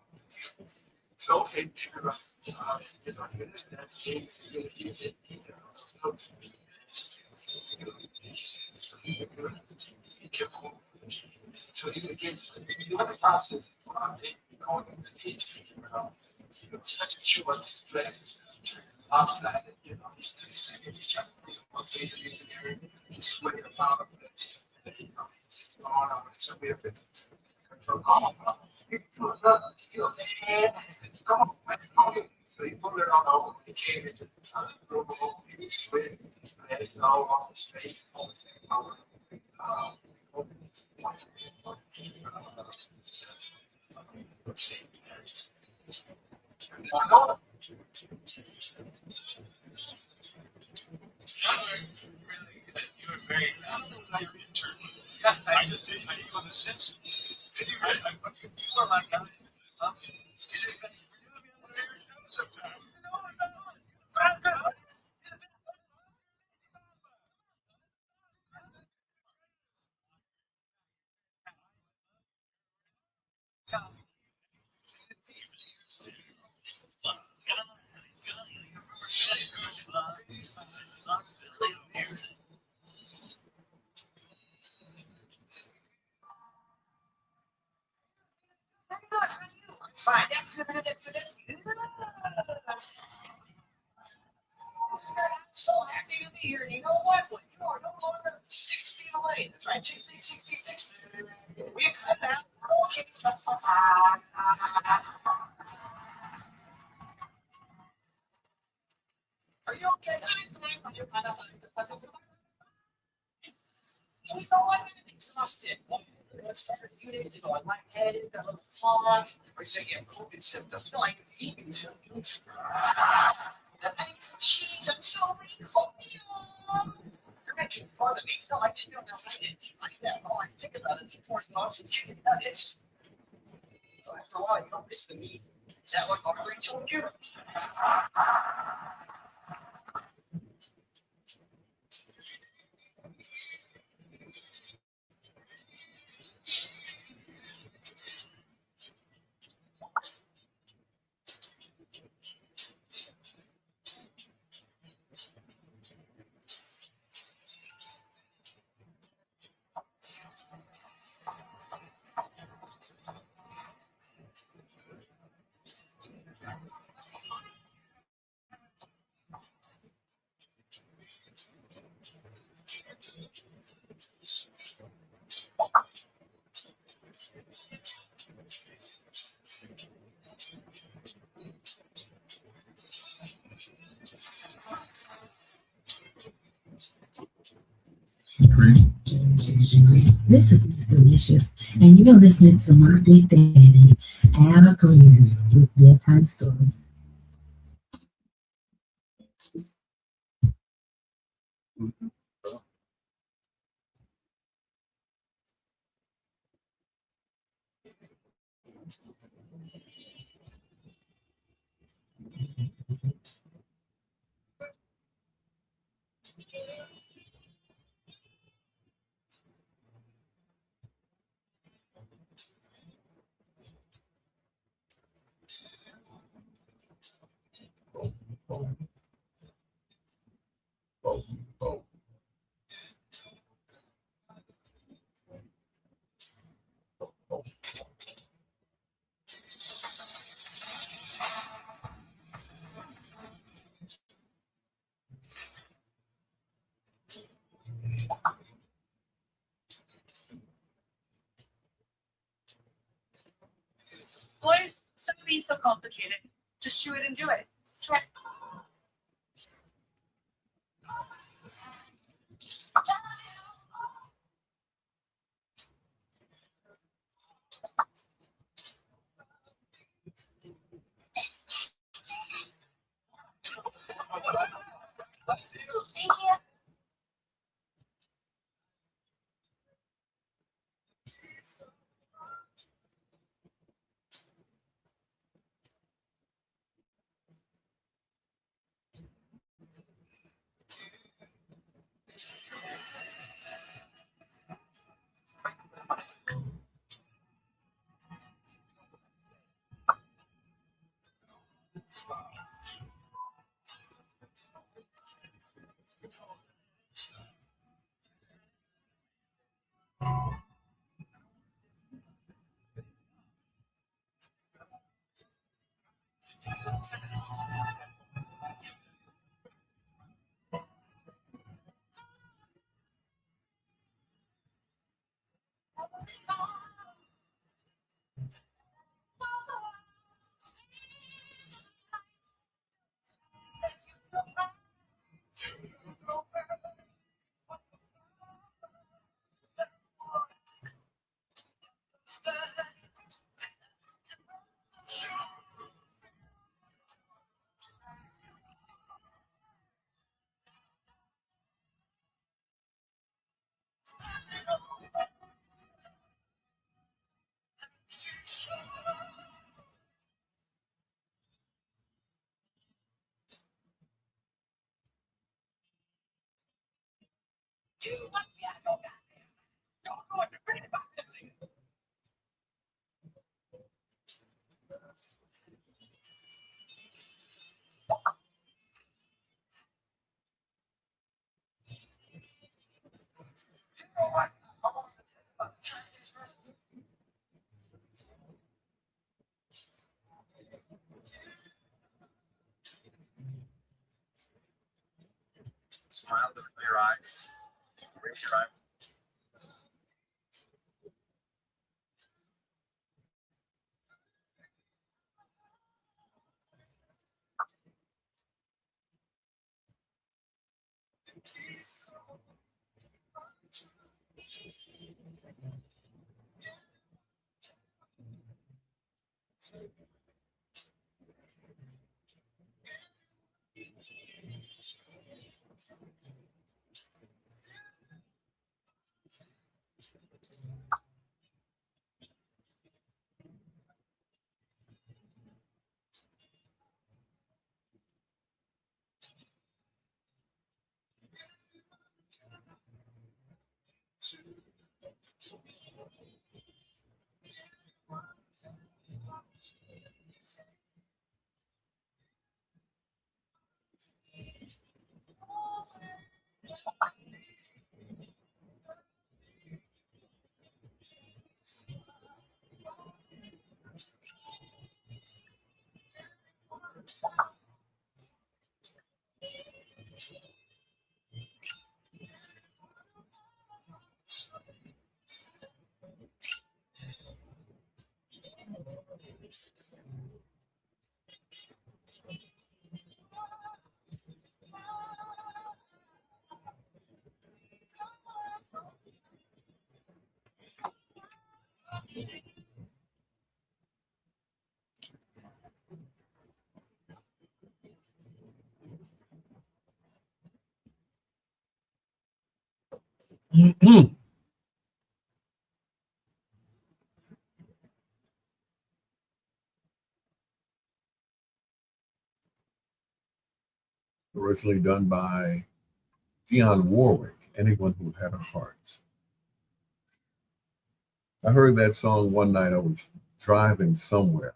So okay, you know, you understand things, you those notes. So you get the other process recording the teaching, such a chew on his place outside, you know, he's saying he's trying to put what's in engineering, he's sweating about it, you know, he's going on, so we have to so you put it on the came into the room, he was sweating, and it's all on his face, You were very, I don't know how you're intern. I just see you on The Simpsons. You are my guy. I love you. You're gonna be on the show sometime. fine, that's good, that's I'm so happy to be here. And you know what? When you are no longer 60 away, that's right, 66. We come out. Okay. Are you okay? I'm fine. You know what? Everything's exhausted. It started a few days ago. I'm lightheaded, got a little cough. Or you say you have COVID symptoms. No, I have vegan symptoms. I ate some cheese. I'm so weak. You're making fun of me. No, I just don't know how to eat like that. All I think about is the corn dogs and chicken nuggets. So after a while, you don't miss the meat. Is that what Margaret told you? This is delicious, and you're listening to my big daddy, Al Greer, with bedtime stories. so complicated. Just chew it and do it. Try. Thank you. Smile with clear eyes. Raise your eye. Originally done by Dionne Warwick, Anyone Who Had a Heart. I heard that song one night. I was driving somewhere.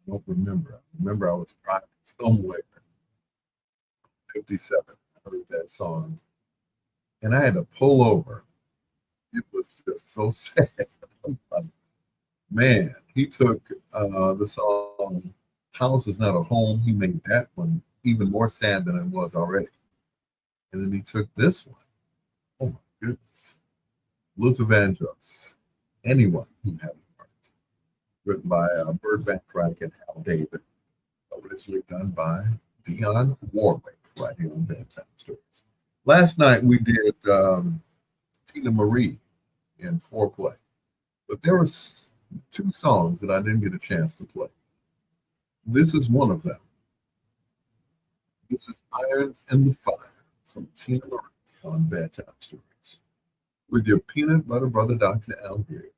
I don't remember. I remember I was driving somewhere. 57. I heard that song. And I had to pull over. It was just so sad. I'm like, man, he took the song House Is Not a Home. He made that one even more sad than it was already. And then he took this one. Oh my goodness. Luther Vandross. Anyone Who Had a Heart. written by Burt Van Crack and Hal David, originally done by Dionne Warwick, right here on Bedtime Stories. Last night we did Tina Marie in foreplay, but there were two songs that I didn't get a chance to play. This is one of them. This is Irons in the Fire from Tina Marie on Bedtime Stories with your peanut butter brother, Dr. Al Greer.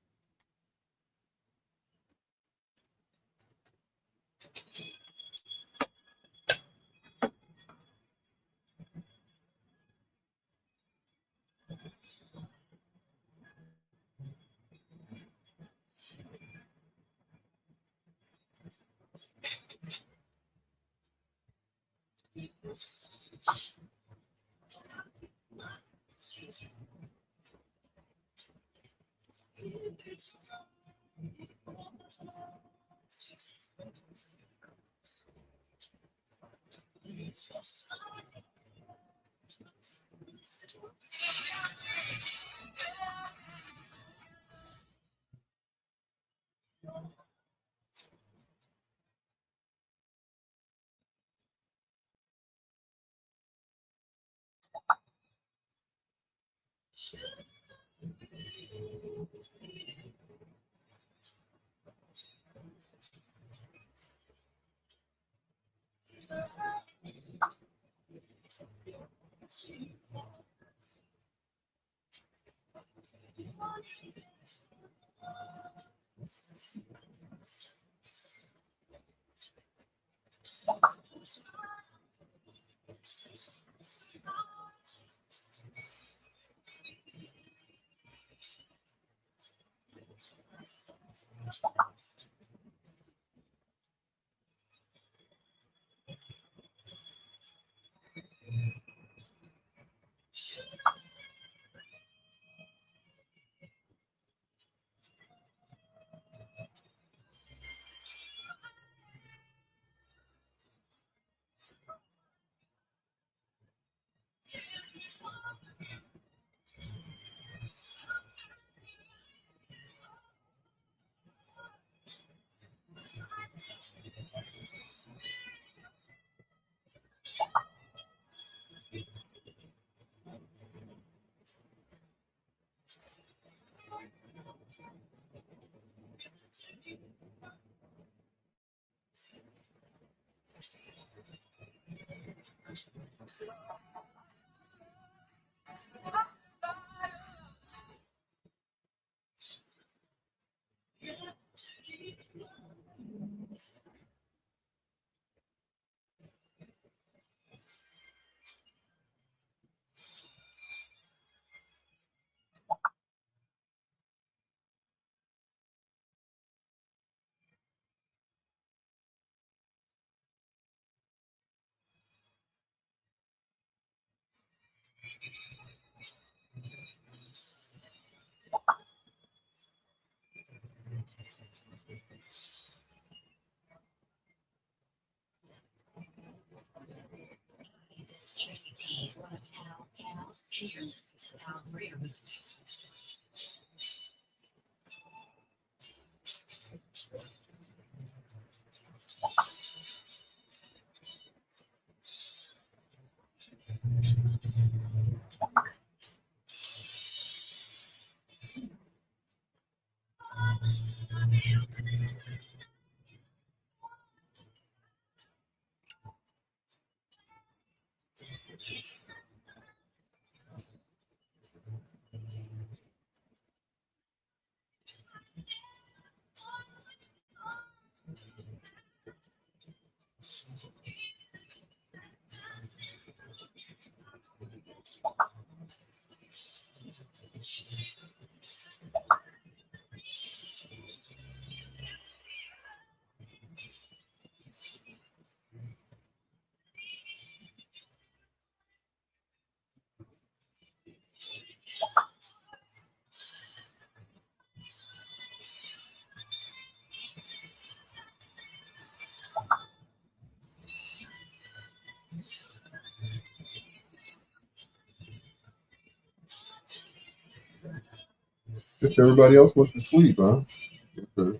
This is Tracy T, one of Al Gals, and you're listening to Al Greer with Bedtime Stories. Guess everybody else went to sleep, huh? Okay.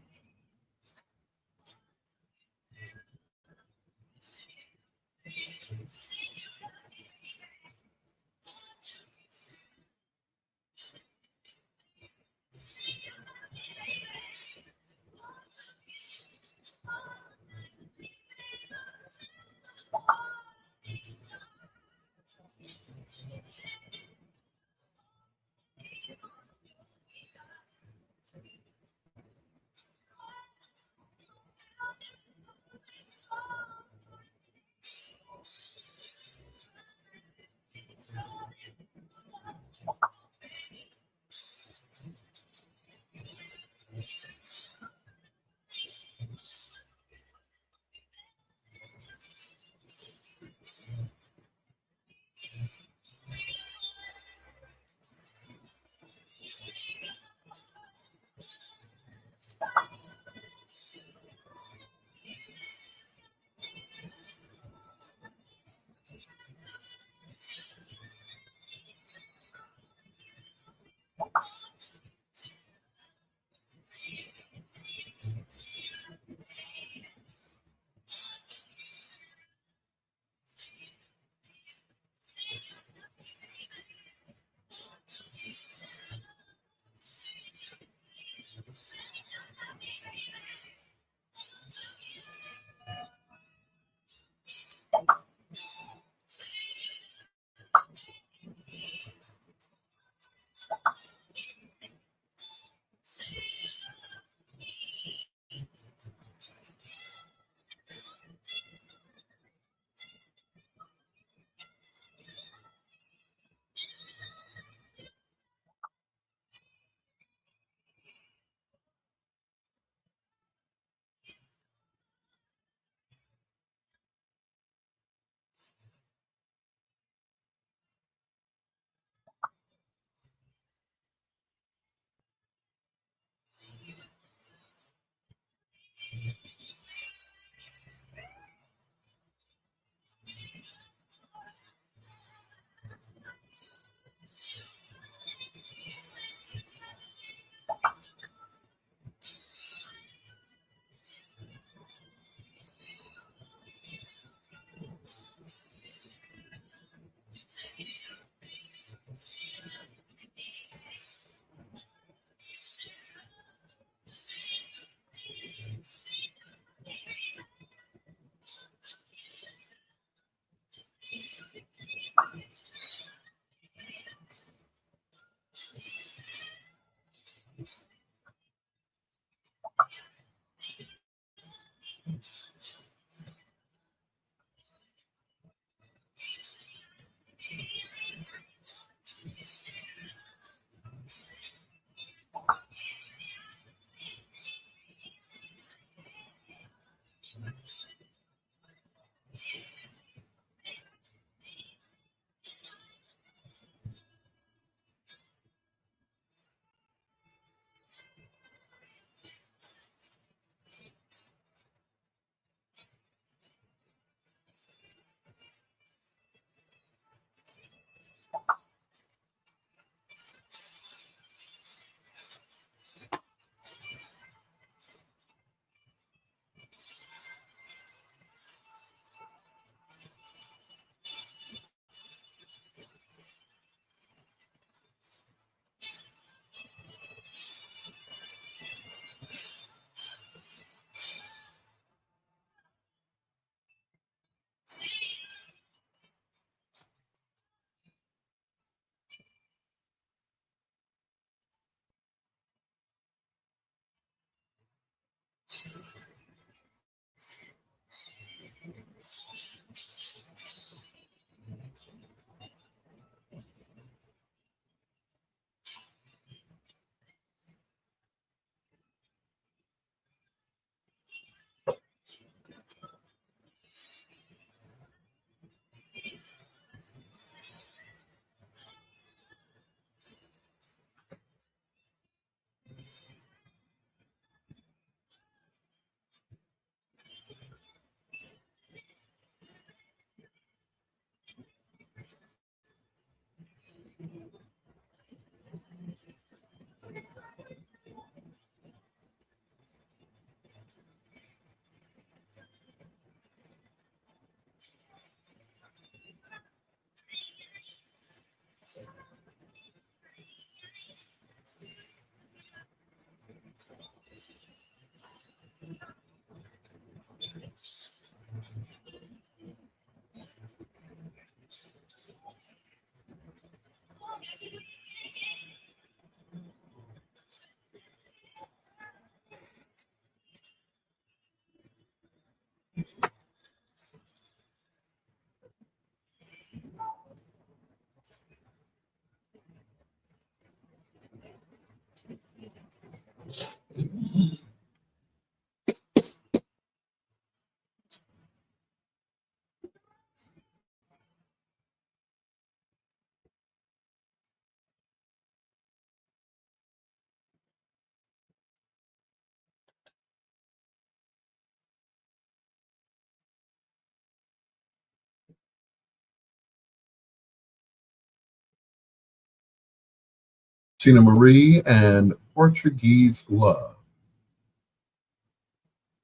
Tina Marie and Portuguese Love.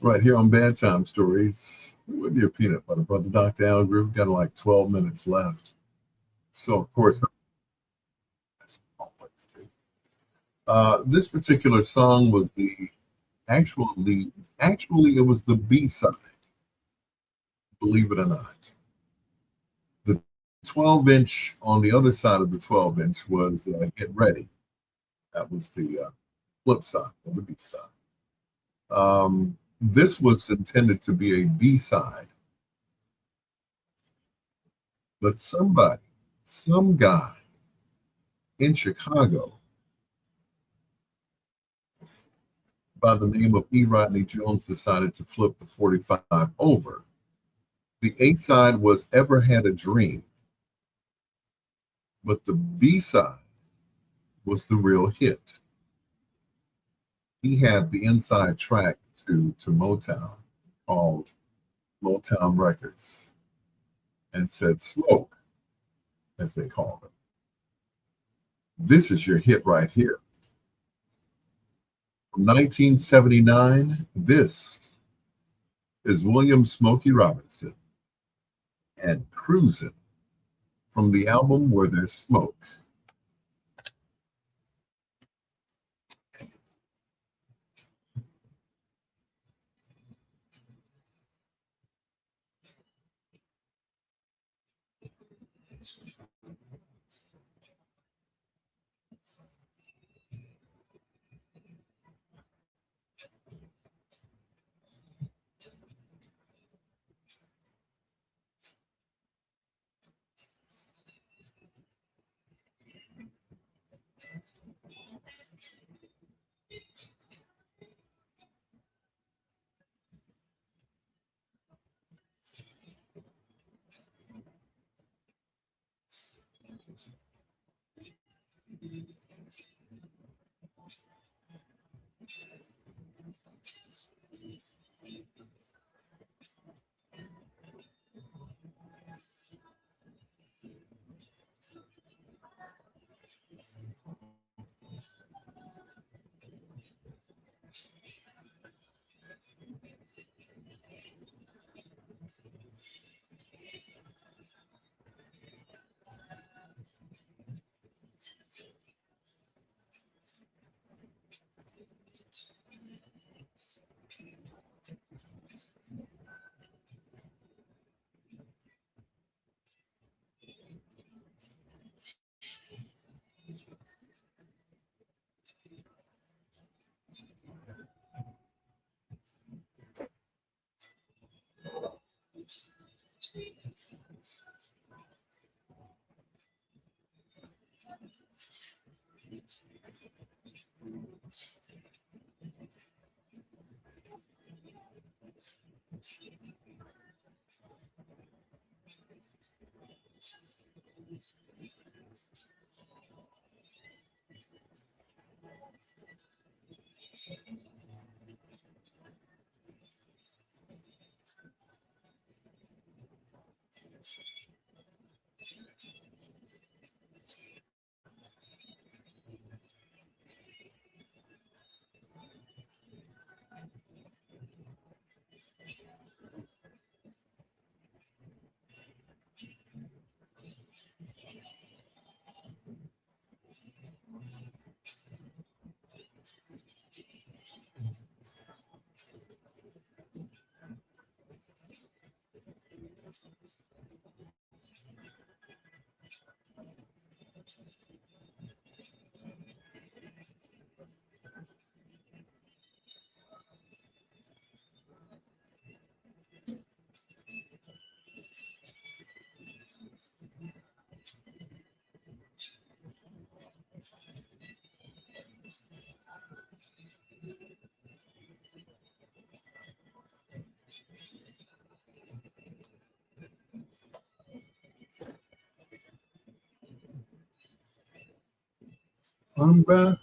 Right here on Bedtime Stories with your peanut butter brother, Dr. Al Greer. We've got like 12 minutes left. So, of course, this particular song was actually, it was the B side, believe it or not. The 12-inch on the other side of the 12-inch was Get Ready. That was the flip side of the B side. This was intended to be a B side, but some guy in Chicago by the name of E. Rodney Jones decided to flip the 45 over. The A side was Ever Had a Dream, but the B side was the real hit. He had the inside track to Motown called Motown Records and said Smoke, as they called it. This is your hit right here. From 1979, this is William Smokey Robinson and Cruisin' from the album Where There's Smoke. I'm back.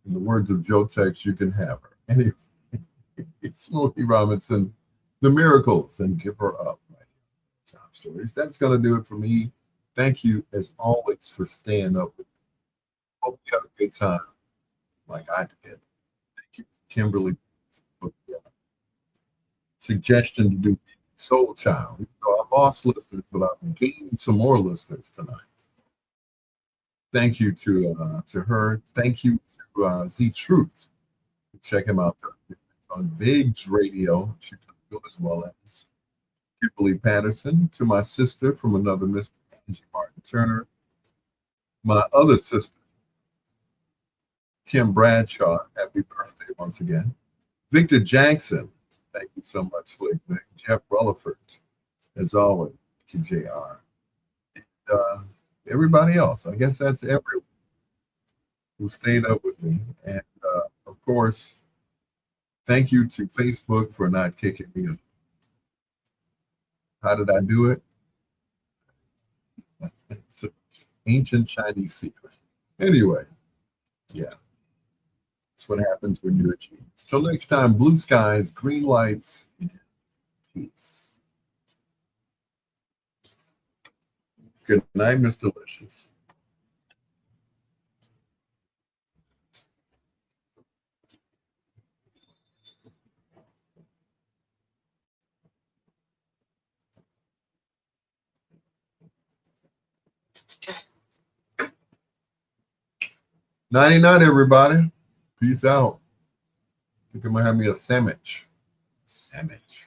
In the words of Joe Tex, you can have her. Anyway, it's Smokey Robinson, The Miracles, and Give Her Up. Right? Time stories. That's going to do it for me. Thank you, as always, for staying up with me. Hope you had a good time, like I did. Thank you, Kimberly, for the suggestion to do Soul Child. You know, I lost listeners, but I've gained some more listeners tonight. Thank you to her. Thank you to Z Truth. Check him out there. On Biggs Radio, Chicago, as well as Kimberly Patterson. To my sister from another Mr. Angie Martin Turner. My other sister, Kim Bradshaw. Happy birthday once again. Victor Jackson. Thank you so much, Slick Vic. Jeff Rutherford, as always. Thank you, JR. And everybody else. I guess that's everyone who stayed up with me. And of course, thank you to Facebook for not kicking me off. How did I do it? It's an ancient Chinese secret. Anyway, yeah. That's what happens when you're a genius. Till next time, blue skies, green lights, and peace. Good night, Miss Delicious. Nighty night, everybody. Peace out. I think I'm gonna have me a sandwich. Sandwich.